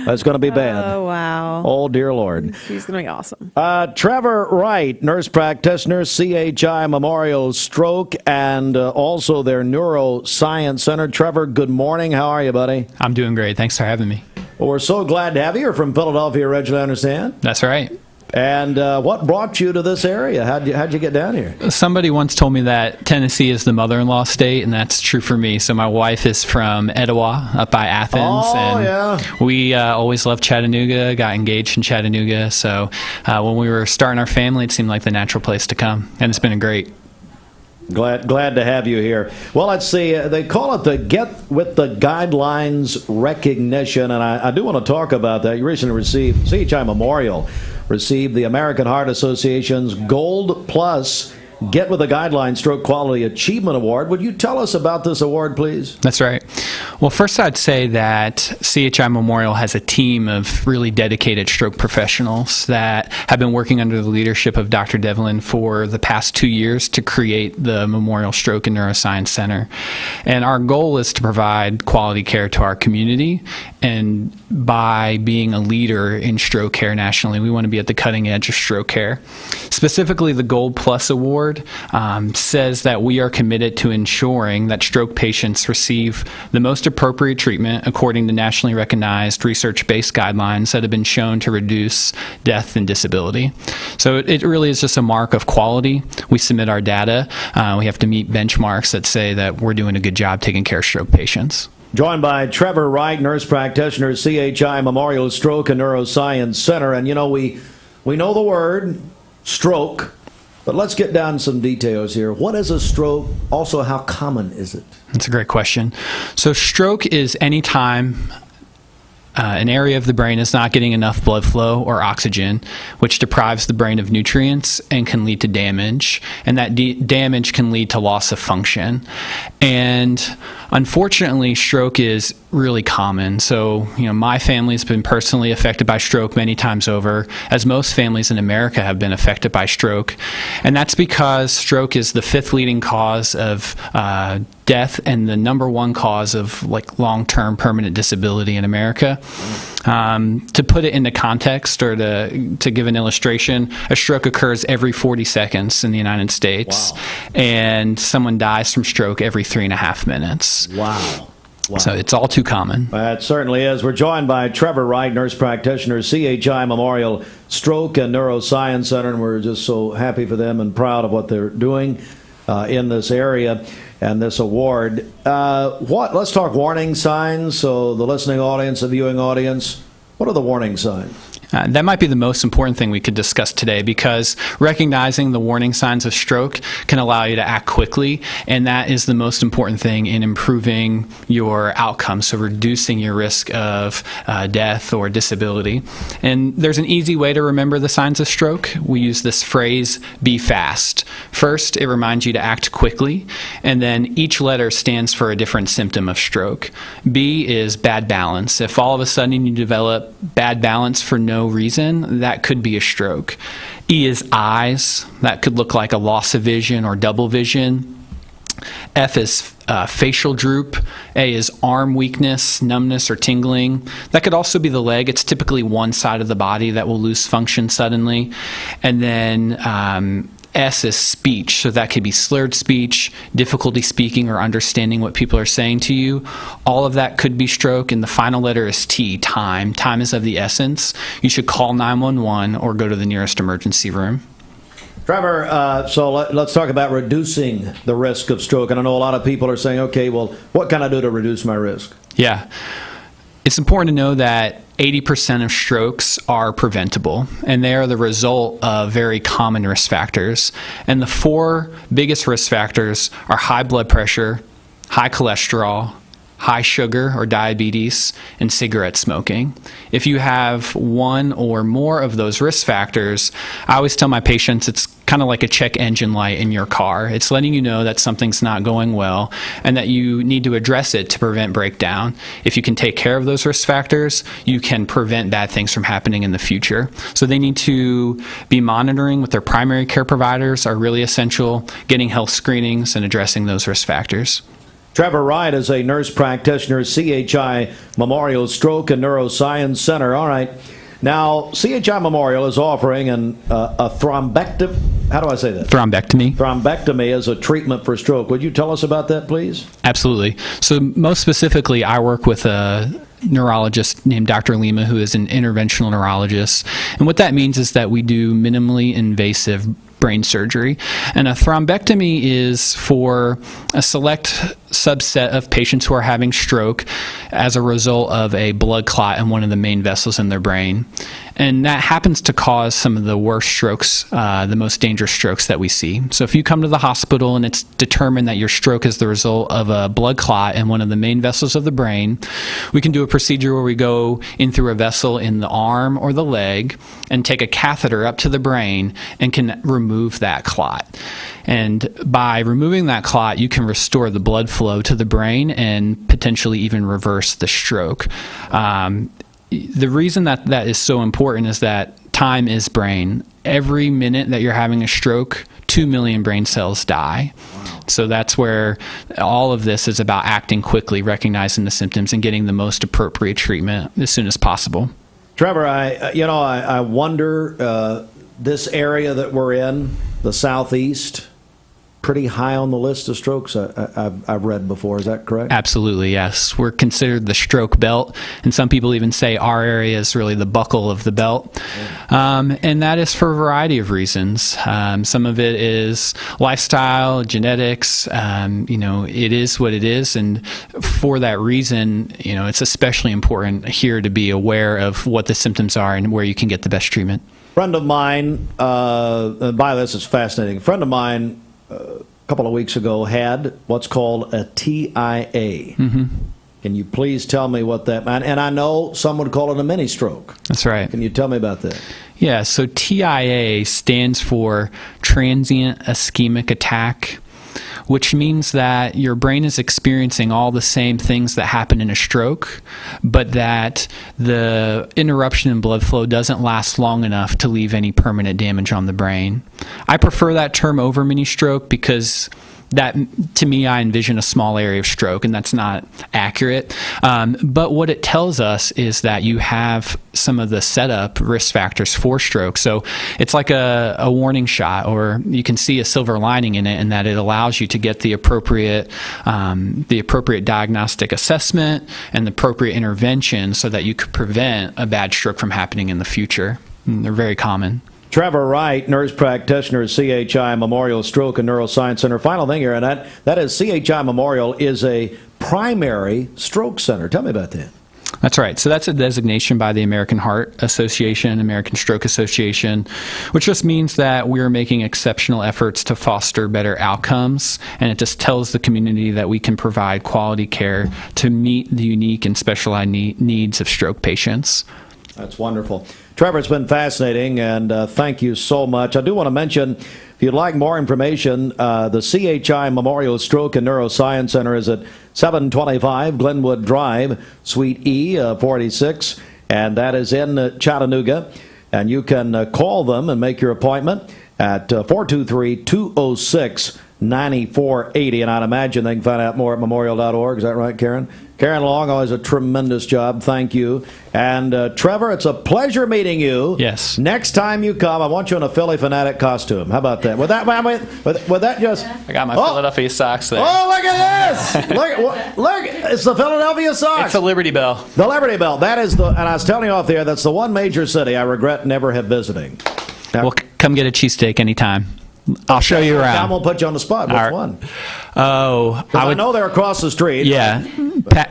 That's going to be bad. Oh, wow. Oh, dear Lord. She's going to be awesome. Trevor Wright, nurse practitioner, CHI Memorial Stroke, and also their Neuroscience Center. Trevor, good morning. How are you, buddy? I'm doing great. Thanks for having me. Well, we're so glad to have you. You're from Philadelphia originally, I understand? That's right. And what brought you to this area? How'd you get down here? Somebody once told me that Tennessee is the mother-in-law state, and that's true for me. So my wife is from Etowah, up by Athens. We always loved Chattanooga, got engaged in Chattanooga. So when we were starting our family, it seemed like the natural place to come, and it's been great. Glad to have you here. Well, let's see. They call it the Get With the Guidelines recognition, and I do want to talk about that. You recently received, CHI Memorial received the American Heart Association's Gold Plus Get With the Guidelines Stroke Quality Achievement Award. Would you tell us about this award, please? That's right. Well, first I'd say that CHI Memorial has a team of really dedicated stroke professionals that have been working under the leadership of Dr. Devlin for the past 2 years to create the Memorial Stroke and Neuroscience Center. And our goal is to provide quality care to our community, and by being a leader in stroke care nationally, we want to be at the cutting edge of stroke care. Specifically, the Gold Plus Award says that we are committed to ensuring that stroke patients receive the most appropriate treatment according to nationally recognized research-based guidelines that have been shown to reduce death and disability. So it really is just a mark of quality. We submit our data. We have to meet benchmarks that say that we're doing a good job taking care of stroke patients. Joined by Trevor Wright, nurse practitioner, CHI Memorial Stroke and Neuroscience Center. And, we know the word stroke, but let's get down to some details here. What is a stroke? Also, how common is it? That's a great question. So stroke is any time an area of the brain is not getting enough blood flow or oxygen, which deprives the brain of nutrients and can lead to damage. And that damage can lead to loss of function. And Unfortunately, stroke is really common. So, my family's been personally affected by stroke many times over, as most families in America have been affected by stroke. And that's because stroke is the 5th leading cause of death and the number 1 cause of long-term permanent disability in America. To put it into context, or to give an illustration, a stroke occurs every 40 seconds in the United States, and someone dies from stroke every 3.5 minutes. Wow. So it's all too common. It certainly is. We're joined by Trevor Wright, nurse practitioner, CHI Memorial Stroke and Neuroscience Center, and we're just so happy for them and proud of what they're doing in this area and this award. Let's talk warning signs. So the listening audience, the viewing audience, what are the warning signs? That might be the most important thing we could discuss today, because recognizing the warning signs of stroke can allow you to act quickly, and that is the most important thing in improving your outcomes, so reducing your risk of death or disability. And there's an easy way to remember the signs of stroke. We use this phrase, be fast. First, it reminds you to act quickly, and then each letter stands for a different symptom of stroke. B is bad balance. If all of a sudden you develop bad balance for no reason, that could be a stroke. E is eyes. That could look like a loss of vision or double vision. F is facial droop. A is arm weakness, numbness, or tingling. That could also be the leg. It's typically one side of the body that will lose function suddenly. And then S is speech, so that could be slurred speech, difficulty speaking or understanding what people are saying to you. All of that could be stroke. And the final letter is T, time. Time is of the essence. You should call 911 or go to the nearest emergency room. Trevor, so let's talk about reducing the risk of stroke. And I know a lot of people are saying, okay, well, what can I do to reduce my risk? Yeah. It's important to know that 80% of strokes are preventable, and they are the result of very common risk factors. And the 4 biggest risk factors are high blood pressure, high cholesterol, high sugar or diabetes, and cigarette smoking. If you have one or more of those risk factors, I always tell my patients it's kind of like a check engine light in your car. It's letting you know that something's not going well and that you need to address it to prevent breakdown. If you can take care of those risk factors, you can prevent bad things from happening in the future. So they need to be monitoring with their primary care providers are really essential, getting health screenings and addressing those risk factors. Trevor Wright is a nurse practitioner, CHI Memorial Stroke and Neuroscience Center. All right. Now, CHI Memorial is offering a thrombectomy. How do I say that? Thrombectomy. Thrombectomy as a treatment for stroke. Would you tell us about that, please? Absolutely. So most specifically, I work with a neurologist named Dr. Lima, who is an interventional neurologist. And what that means is that we do minimally invasive brain surgery. And a thrombectomy is for a select subset of patients who are having stroke as a result of a blood clot in one of the main vessels in their brain. And that happens to cause some of the worst strokes, the most dangerous strokes that we see. So if you come to the hospital and it's determined that your stroke is the result of a blood clot in one of the main vessels of the brain, we can do a procedure where we go in through a vessel in the arm or the leg and take a catheter up to the brain and can remove that clot. And by removing that clot, you can restore the blood flow to the brain and potentially even reverse the stroke. The reason that is so important is that time is brain. Every minute that you're having a stroke, 2 million brain cells die. Wow. So that's where all of this is about acting quickly, recognizing the symptoms, and getting the most appropriate treatment as soon as possible. Trevor, I wonder, this area that we're in, the Southeast, pretty high on the list of strokes I've read before. Is that correct? Absolutely, yes. We're considered the stroke belt, and some people even say our area is really the buckle of the belt. And that is for a variety of reasons. Some of it is lifestyle, genetics. It is what it is, and for that reason, it's especially important here to be aware of what the symptoms are and where you can get the best treatment. Friend of mine, by this is fascinating. Friend of mine, a couple of weeks ago had what's called a TIA. Mm-hmm. Can you please tell me what that meant? And I know some would call it a mini stroke. That's right. Can you tell me about that? Yeah, so TIA stands for transient ischemic attack. which means that your brain is experiencing all the same things that happen in a stroke, but that the interruption in blood flow doesn't last long enough to leave any permanent damage on the brain. I prefer that term over mini stroke because that, to me, I envision a small area of stroke, and that's not accurate. But what it tells us is that you have some of the setup risk factors for stroke. So it's like a warning shot, or you can see a silver lining in it, in that it allows you to get the appropriate diagnostic assessment and the appropriate intervention so that you could prevent a bad stroke from happening in the future. And they're very common. Trevor Wright, nurse practitioner at CHI Memorial Stroke and Neuroscience Center. Final thing here, and that is CHI Memorial is a primary stroke center. Tell me about that. That's right. So that's a designation by the American Heart Association, American Stroke Association, which just means that we're making exceptional efforts to foster better outcomes, and it just tells the community that we can provide quality care to meet the unique and specialized needs of stroke patients. That's wonderful. Trevor, it's been fascinating, and thank you so much. I do want to mention, if you'd like more information, the CHI Memorial Stroke and Neuroscience Center is at 725 Glenwood Drive, Suite E, 46, and that is in Chattanooga. And you can call them and make your appointment at 423-206-9480, and I'd imagine they can find out more at memorial.org. Is that right, Karen? Karen Long, always a tremendous job. Thank you. And Trevor, it's a pleasure meeting you. Yes. Next time you come, I want you in a Philly Fanatic costume. How about that? Would that just... I got my Philadelphia socks there. Oh, look at this! look, it's the Philadelphia socks. It's the Liberty Bell. The Liberty Bell. That is and I was telling you off the air, that's the one major city I regret never have visiting. Well, come get a cheesesteak anytime. I'll show you around. I'm going to put you on the spot. Which one? Oh, I know they're across the street. Yeah.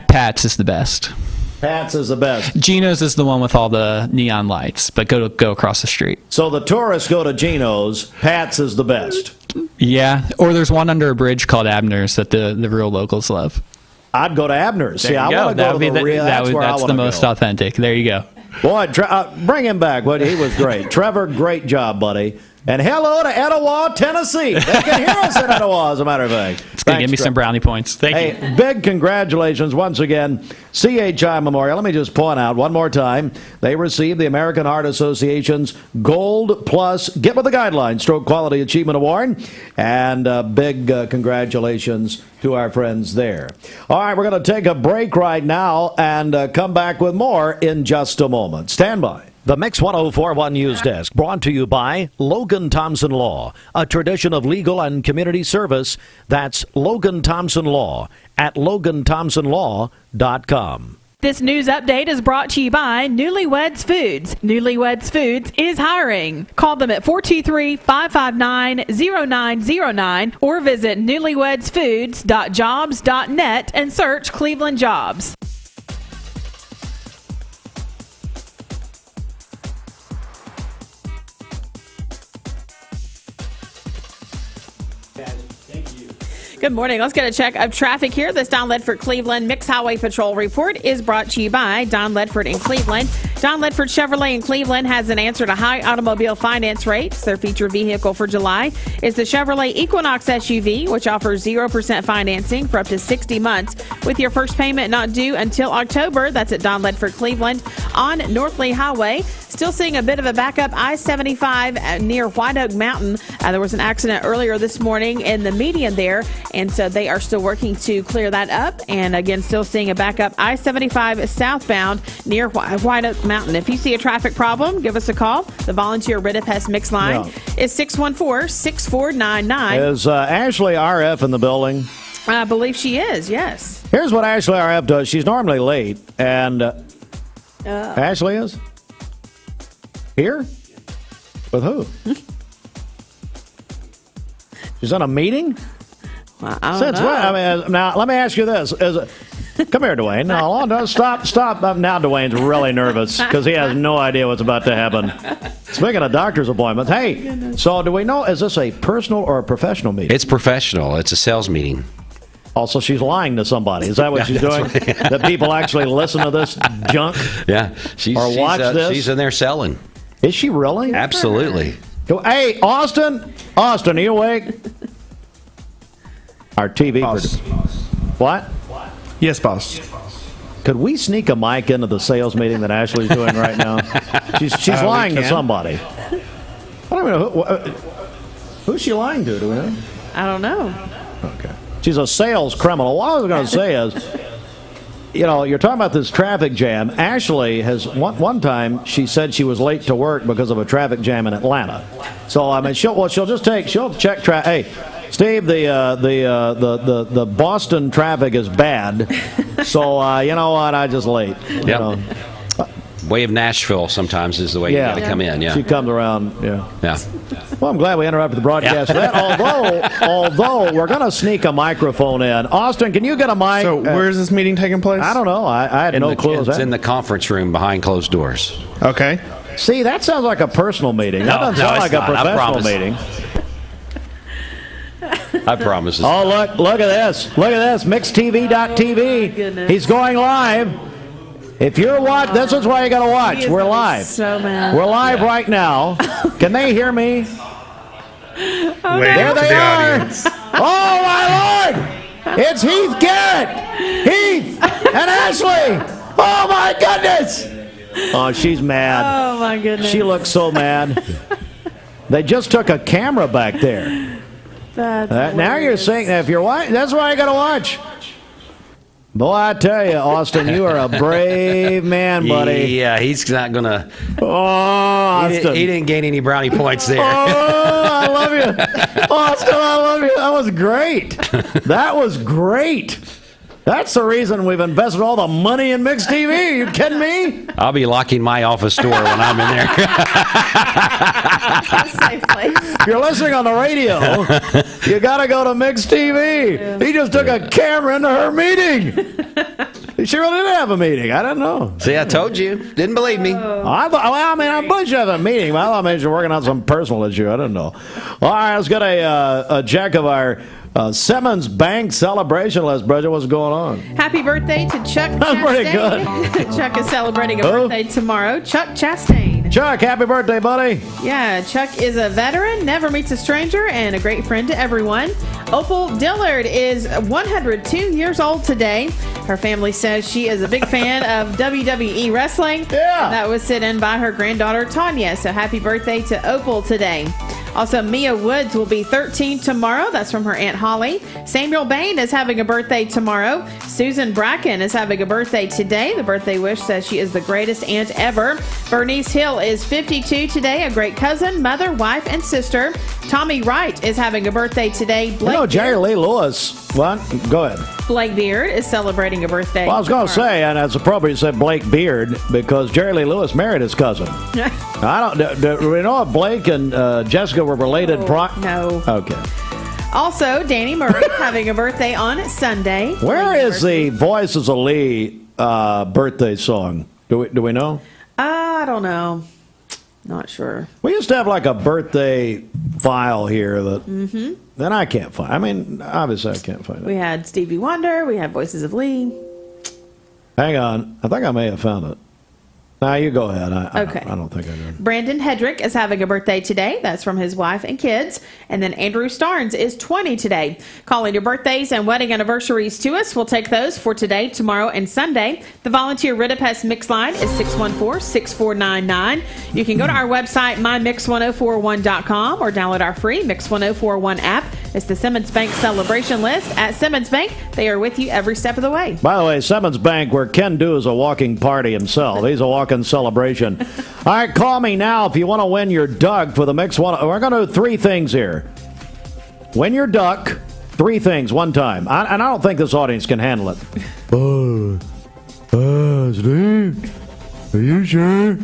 Pat's is the best. Pat's is the best. Gino's is the one with all the neon lights, but go across the street. So the tourists go to Gino's. Pat's is the best. Yeah. Or there's one under a bridge called Abner's that the real locals love. I'd go to Abner's. See, I want to go to the real. That's the most authentic. There you go. Boy, bring him back. He was great. Trevor, great job, buddy. And hello to Etowah, Tennessee. They can hear us in Etowah, as a matter of fact. It's going to give me some brownie points. Thank you. Big congratulations once again, CHI Memorial. Let me just point out one more time. They received the American Heart Association's Gold Plus Get With the Guidelines Stroke Quality Achievement Award. And big congratulations to our friends there. All right, we're going to take a break right now and come back with more in just a moment. Stand by. The Mix 104.1 News Desk, brought to you by Logan Thompson Law, a tradition of legal and community service. That's Logan Thompson Law at LoganThompsonLaw.com. This news update is brought to you by Newlyweds Foods. Newlyweds Foods is hiring. Call them at 423-559-0909 or visit newlywedsfoods.jobs.net and search Cleveland Jobs. Good morning. Let's get a check of traffic here. This Don Ledford Cleveland Mixed Highway Patrol report is brought to you by Don Ledford in Cleveland. Don Ledford Chevrolet in Cleveland has an answer to high automobile finance rates. Their featured vehicle for July is the Chevrolet Equinox SUV, which offers 0% financing for up to 60 months with your first payment not due until October. That's at Don Ledford Cleveland on North Lee Highway. Still seeing a bit of a backup I-75 near White Oak Mountain. There was an accident earlier this morning in the median there, and so they are still working to clear that up. And again, still seeing a backup I-75 southbound near White Oak Mountain. If you see a traffic problem, give us a call. The volunteer Rid-A-Pest Mix line is 614-6499. Is Ashley RF in the building? I believe she is, yes. Here's what Ashley RF does. She's normally late, and Ashley is? Here? With who? She's on a meeting? Well, I don't know. What? I mean, now, let me ask you this. Come here, Dwayne. No, stop. Now Dwayne's really nervous because he has no idea what's about to happen. Speaking of doctor's appointments, hey, so do we know, is this a personal or a professional meeting? It's professional. It's a sales meeting. Also, she's lying to somebody. Is that what she's doing? Right. That people actually listen to this junk? Yeah. Watch this? She's in there selling. Is she really? Absolutely. Hey, Austin, are you awake? our TV Boss. What? Yes, boss. Could we sneak a mic into the sales meeting that Ashley's doing right now? She's lying to somebody. I don't know who's she lying to. Do we know? I don't know. Okay. She's a sales criminal. What I was going to say is, you're talking about this traffic jam. Ashley has one time she said she was late to work because of a traffic jam in Atlanta. So I mean, she'll check traffic. Hey, Steve, the Boston traffic is bad. So you know what? I just late. Yep. Way of Nashville sometimes is the way you got to come in. Yeah. She comes around. Yeah. Well, I'm glad we interrupted the broadcast for that. Although we're going to sneak a microphone in. Austin, can you get a mic? So where is this meeting taking place? I don't know. I had no clue. It's in the conference room behind closed doors. Okay. See, that sounds like a personal meeting. That doesn't sound like a professional meeting. I promise. Oh, look at this. Look at this. MixedTV.tv. Oh, he's going live. If you're watching, this is why you got to watch. We're live. So mad. We're live right now. Can they hear me? There they are. Oh, my Lord. It's Heath Garrett. Heath and Ashley. Oh, my goodness. Oh, she's mad. Oh, my goodness. She looks so mad. They just took a camera back there. Now you're saying that if you're watching, that's why you got to watch. Boy, I tell you, Austin, you are a brave man, buddy. Yeah, he's not going to. Oh, Austin. He didn't gain any brownie points there. Oh, I love you. Austin, I love you. That was great. That was great. That's the reason we've invested all the money in Mixed TV. Are you kidding me? I'll be locking my office door when I'm in there. Safe place. If you're listening on the radio, you got to go to Mixed TV. Yeah. He just took a camera into her meeting. She really didn't have a meeting. I don't know. See, I told you. Didn't believe me. I'm Bush have a meeting. I thought maybe you're working on some personal issue. I don't know. All right, let's get a check of our Simmons Bank celebration list. Bridget, what's going on? Happy birthday to Chuck Chastain. That's pretty good. Chuck is celebrating a birthday tomorrow. Chuck Chastain. Chuck, happy birthday, buddy. Yeah, Chuck is a veteran, never meets a stranger, and a great friend to everyone. Opal Dillard is 102 years old today. Her family says she is a big fan of WWE wrestling. Yeah. That was sit in by her granddaughter, Tanya. So happy birthday to Opal today. Also, Mia Woods will be 13 tomorrow. That's from her Aunt Holly. Samuel Bain is having a birthday tomorrow. Susan Bracken is having a birthday today. The birthday wish says she is the greatest aunt ever. Bernice Hill is 52 today, a great cousin, mother, wife, and sister. Tommy Wright is having a birthday today. Jerry Lee Lewis. What? Go ahead. Blake Beard is celebrating a birthday. Well, I was going to say, and it's appropriate you said Blake Beard, because Jerry Lee Lewis married his cousin. Do we know if Blake and Jessica were related? No. Okay. Also, Danny Murray having a birthday on Sunday. Where is the Voices of Lee birthday song? Do we know? I don't know. Not sure. We used to have like a birthday file here that then I can't find. I mean, obviously I can't find it. We had Stevie Wonder. We had Voices of Lee. Hang on. I think I may have found it. Now you go ahead. Okay. I don't think I did. Brandon Hedrick is having a birthday today. That's from his wife and kids. And then Andrew Starnes is 20 today. Calling your birthdays and wedding anniversaries to us. We'll take those for today, tomorrow, and Sunday. The volunteer Ridipest Mix line is 614-6499. You can go to our website, mymix1041.com, or download our free Mix 1041 app. It's the Simmons Bank celebration list. At Simmons Bank, they are with you every step of the way. By the way, Simmons Bank, where Ken Do is a walking party himself. He's a walking celebration. All right, call me now if you want to win your duck for the Mix One. We're going to do three things here. Win your duck, three things, one time. And I don't think this audience can handle it. Steve, are you sure?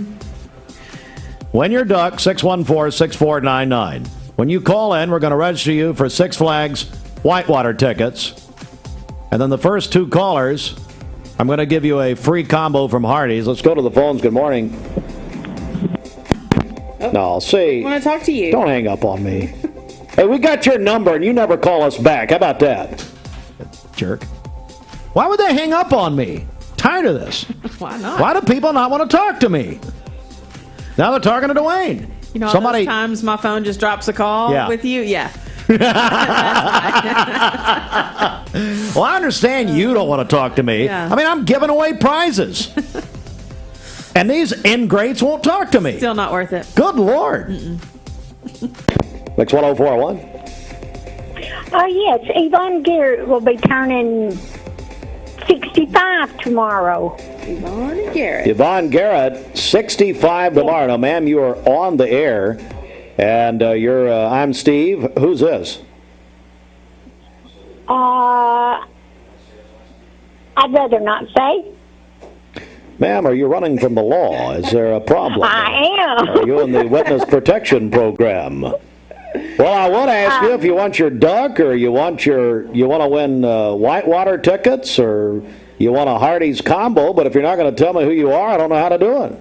Win your duck, 614-6499. When you call in, we're going to register you for Six Flags Whitewater tickets. And then the first two callers, I'm going to give you a free combo from Hardee's. Let's go to the phones. Good morning. No, see. I want to talk to you. Don't hang up on me. Hey, we got your number, and you never call us back. How about that? Jerk. Why would they hang up on me? Tired of this. Why not? Why do people not want to talk to me? Now they're talking to Dwayne. You know, those times my phone just drops a call with you? Yeah. Well, I understand you don't want to talk to me. Yeah. I mean, I'm giving away prizes. And these ingrates won't talk to me. Still not worth it. Good Lord. Mix 104.1. Yes, Yvonne Garrett will be turning 65 tomorrow. Yvonne Garrett. Yvonne Garrett, 65 tomorrow. Now, ma'am, you are on the air. And I'm Steve. Who's this? I'd rather not say. Ma'am, are you running from the law? Is there a problem? I am. Are you in the witness protection program? Well, I want to ask you if you want your duck, or you want to win whitewater tickets, or you want a Hardee's combo. But if you're not going to tell me who you are, I don't know how to do it.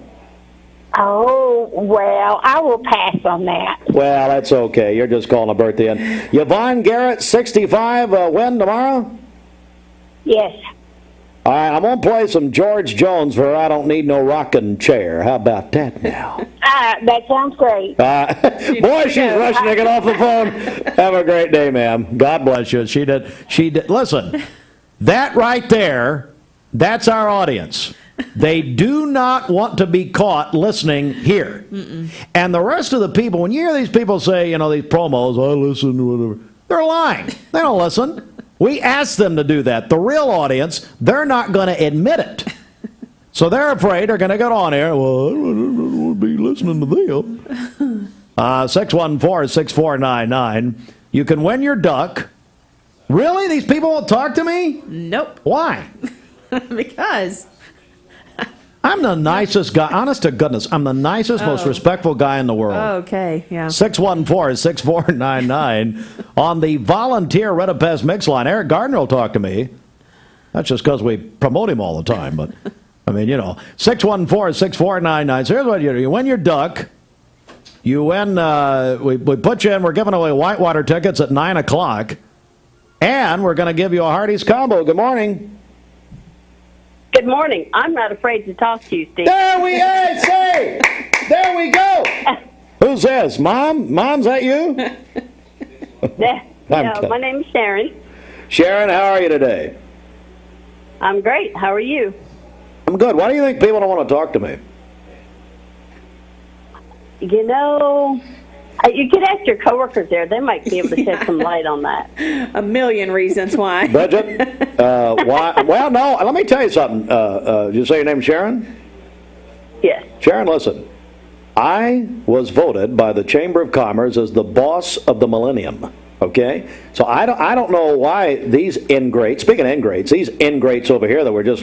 Oh, well, I will pass on that. Well, that's okay. You're just calling a birthday in. Yvonne Garrett, 65, win tomorrow? Yes. All right, I'm going to play some George Jones for I Don't Need No Rocking Chair. How about that now? That sounds great. Boy, she's rushing to get off the phone. Have a great day, ma'am. God bless you. She did. Listen, that right there, that's our audience. They do not want to be caught listening here. And the rest of the people, when you hear these people say, these promos, I listen to whatever, they're lying. They don't listen. We ask them to do that. The real audience, they're not going to admit it. So they're afraid they're going to get on here. Well, I don't want to be listening to them. 614-6499. You can win your duck. Really? These people won't talk to me? Nope. Why? Because I'm the nicest guy. Honest to goodness, I'm the nicest, most respectful guy in the world. Okay, yeah. 614-6499 on the volunteer Redapest mix line. Eric Gardner will talk to me. That's just because we promote him all the time. But, 614-6499. So here's what you do. You win your duck. You win, we put you in. We're giving away whitewater tickets at 9 o'clock. And we're going to give you a Hardee's combo. Good morning. Good morning. I'm not afraid to talk to you, Steve. There we go. Who's this? Mom? Mom's that you? No, my name is Sharon. Sharon, how are you today? I'm great. How are you? I'm good. Why do you think people don't want to talk to me? You could ask your coworkers there. They might be able to shed some light on that. A million reasons why. Bridget? Why? Well, no. Let me tell you something. Did you say your name's Sharon? Yes. Sharon, listen. I was voted by the Chamber of Commerce as the boss of the millennium. Okay? So I don't know why these ingrates, speaking of ingrates, these ingrates over here that were just,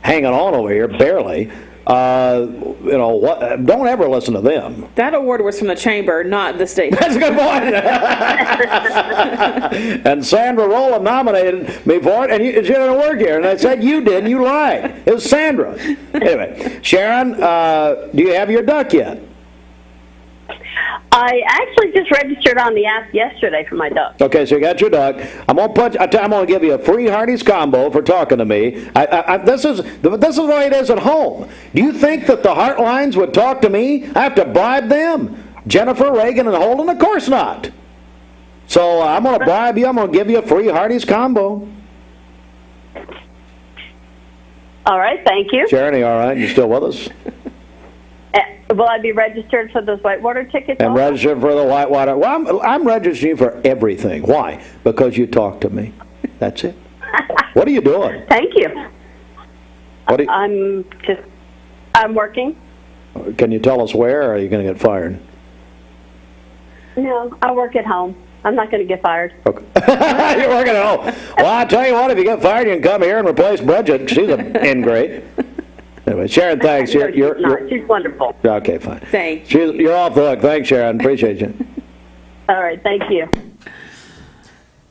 hanging on over here, barely, don't ever listen to them. That award was from the chamber, not the state. That's a good point. And Sandra Rowland nominated me for it, and she didn't work here. And I said, you didn't. You lied. It was Sandra. Anyway, Sharon, do you have your duck yet? I actually just registered on the app yesterday for my duck. Okay, so you got your duck. I'm gonna give you a free Hardee's combo for talking to me. This is the way it is at home. Do you think that the Heartlines would talk to me? I have to bribe them. Jennifer, Reagan, and Holden? Of course not. So I'm gonna bribe you. I'm gonna give you a free Hardee's combo. All right, thank you. Sharon, are you all right? You still with us? Will I be registered for those whitewater tickets? And registered for the whitewater. Well, I'm registering for everything. Why? Because you talk to me. That's it. What are you doing? Thank you. I'm working. Can you tell us where, or are you going to get fired? No, I work at home. I'm not going to get fired. Okay. You're working at home. Well, I tell you what, if you get fired, you can come here and replace Bridget. She's an ingrate. Anyway, Sharon, thanks. She's wonderful. Okay, fine. Thanks. You're off the hook. Thanks, Sharon. Appreciate you. All right, thank you.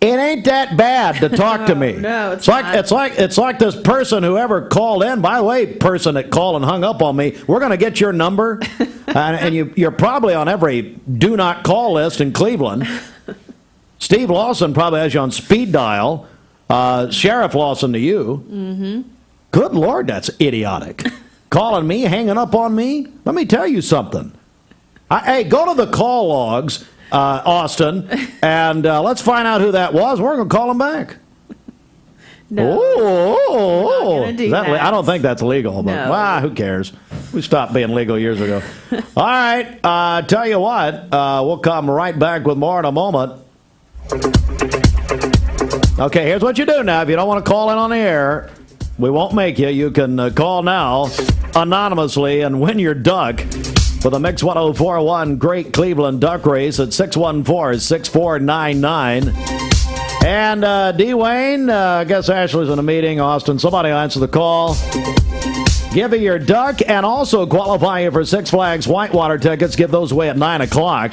It ain't that bad to talk to me. No, it's like this person who ever called in. By the way, person that called and hung up on me, we're going to get your number, and you're probably on every do not call list in Cleveland. Steve Lawson probably has you on speed dial. Sheriff Lawson to you. Mm-hmm. Good Lord, that's idiotic. Calling me, hanging up on me. Let me tell you something. Hey, go to the call logs Austin. And let's find out who that was. We're going to call him back. No. I don't think that's legal, but who cares? We stopped being legal years ago. All right. Tell you what, we'll come right back with more in a moment. Okay, here's what you do now. If you don't want to call in on the air, we won't make you. You can call now anonymously and win your duck for the Mix 1041 Great Cleveland Duck Race at 614-6499. And D-Wayne, I guess Ashley's in a meeting. Austin, somebody answer the call. Give you your duck and also qualify you for Six Flags Whitewater tickets. Give those away at 9 o'clock.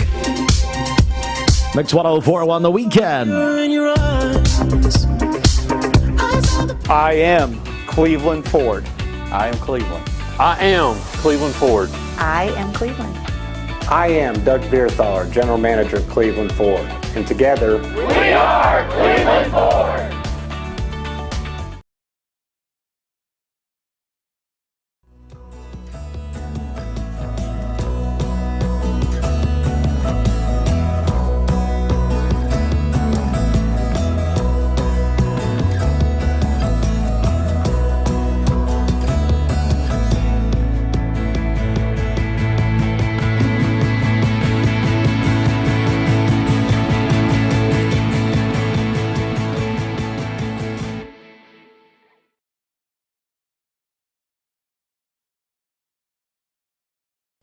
Mix 1041 The Weekend. I am Cleveland Ford. I am Cleveland. I am Cleveland Ford. I am Cleveland. I am Doug Vierthaler, General Manager of Cleveland Ford. And together, we are Cleveland Ford.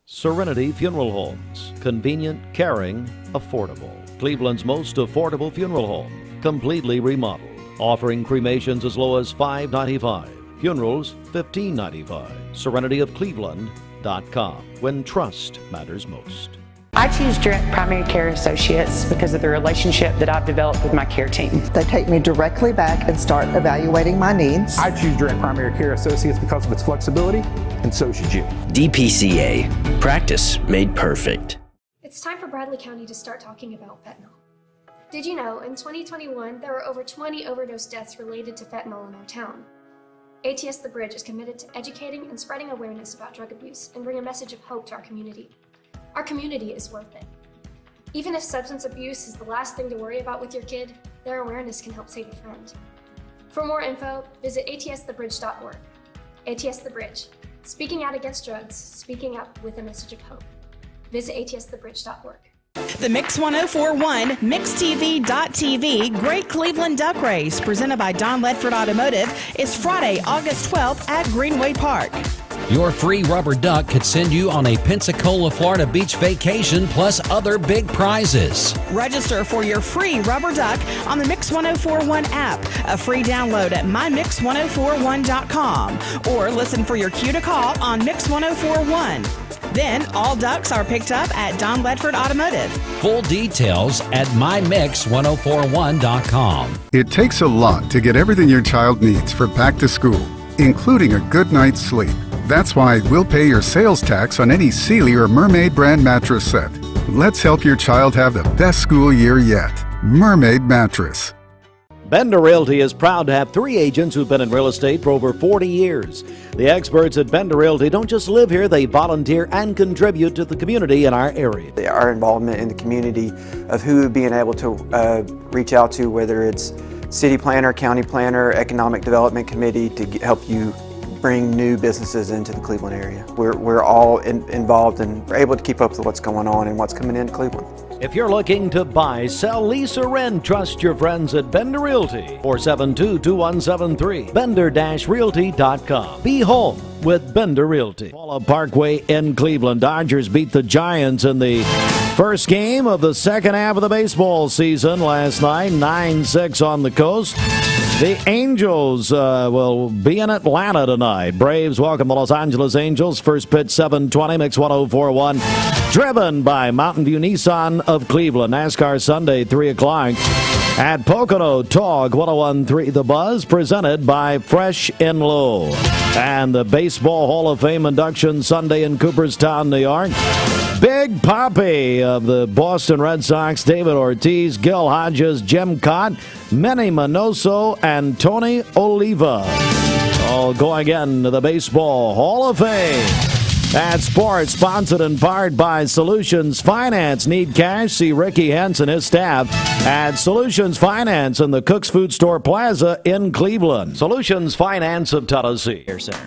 Serenity Funeral Homes. Convenient, caring, affordable. Cleveland's most affordable funeral home. Completely remodeled. Offering cremations as low as $5.95. Funerals, $15.95. SerenityofCleveland.com. When trust matters most. I choose Direct Primary Care Associates because of the relationship that I've developed with my care team. They take me directly back and start evaluating my needs. I choose Direct Primary Care Associates because of its flexibility, and so should you. DPCA. Practice made perfect. It's time for Bradley County to start talking about fentanyl. Did you know in 2021 there were over 20 overdose deaths related to fentanyl in our town? ATS The Bridge is committed to educating and spreading awareness about drug abuse and bring a message of hope to our community. Our community is worth it. Even if substance abuse is the last thing to worry about with your kid, their awareness can help save a friend. For more info, visit atsthebridge.org. ATS The Bridge. Speaking out against drugs, speaking up with a message of hope. Visit atsthebridge.org. The Mix 1041 MixTV.TV Great Cleveland Duck Race, presented by Don Ledford Automotive, is Friday, August 12th at Greenway Park. Your free rubber duck could send you on a Pensacola, Florida beach vacation plus other big prizes. Register for your free rubber duck on the Mix 1041 app, a free download at mymix1041.com, or listen for your cue to call on Mix 1041. Then all ducks are picked up at Don Ledford Automotive. Full details at mymix1041.com. It takes a lot to get everything your child needs for back to school, including a good night's sleep. That's why we'll pay your sales tax on any Sealy or Mermaid brand mattress set. Let's help your child have the best school year yet. Mermaid Mattress. Bender Realty is proud to have 3 agents who've been in real estate for over 40 years. The experts at Bender Realty don't just live here, they volunteer and contribute to the community in our area. Our involvement in the community of who being able to reach out to, whether it's city planner, county planner, economic development committee, to help you bring new businesses into the Cleveland area. We're all involved and we're able to keep up with what's going on and what's coming into Cleveland. If you're looking to buy, sell, lease, or rent, trust your friends at Bender Realty. 472-2173. Bender-Realty.com. Be home with Bender Realty. Paula Parkway in Cleveland. Dodgers beat the Giants in the first game of the second half of the baseball season last night. 9-6 on the coast. The Angels will be in Atlanta tonight. Braves welcome the Los Angeles Angels. First pitch 7:20, Mix 1041. Driven by Mountain View Nissan of Cleveland. NASCAR Sunday, 3 o'clock at Pocono. Talk 1013 The Buzz, presented by Fresh and Low. And the Baseball Hall of Fame induction Sunday in Cooperstown, New York. Big Papi of the Boston Red Sox, David Ortiz, Gil Hodges, Jim Cott, Manny Minoso, and Tony Oliva. All going into the Baseball Hall of Fame. At Sports, sponsored and powered by Solutions Finance. Need cash? See Ricky Hens and his staff at Solutions Finance in the Cook's Food Store Plaza in Cleveland. Solutions Finance of Tennessee. Here, Center.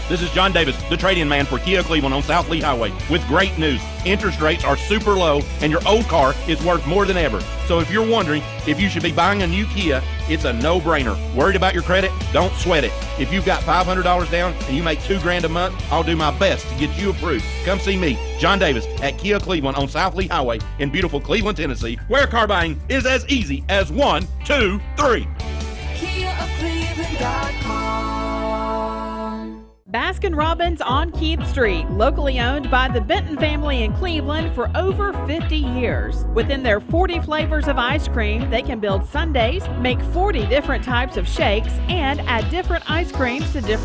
This is John Davis, the trade-in man for Kia Cleveland on South Lee Highway, with great news. Interest rates are super low, and your old car is worth more than ever. So if you're wondering if you should be buying a new Kia, it's a no-brainer. Worried about your credit? Don't sweat it. If you've got $500 down and you make $2,000 a month, I'll do my best to get you approved. Come see me, John Davis, at Kia Cleveland on South Lee Highway in beautiful Cleveland, Tennessee, where car buying is as easy as 1, 2, 3. KiaofCleveland.com. Baskin-Robbins on Keith Street, locally owned by the Benton family in Cleveland for over 50 years. Within their 40 flavors of ice cream, they can build sundaes, make 40 different types of shakes, and add different ice creams to different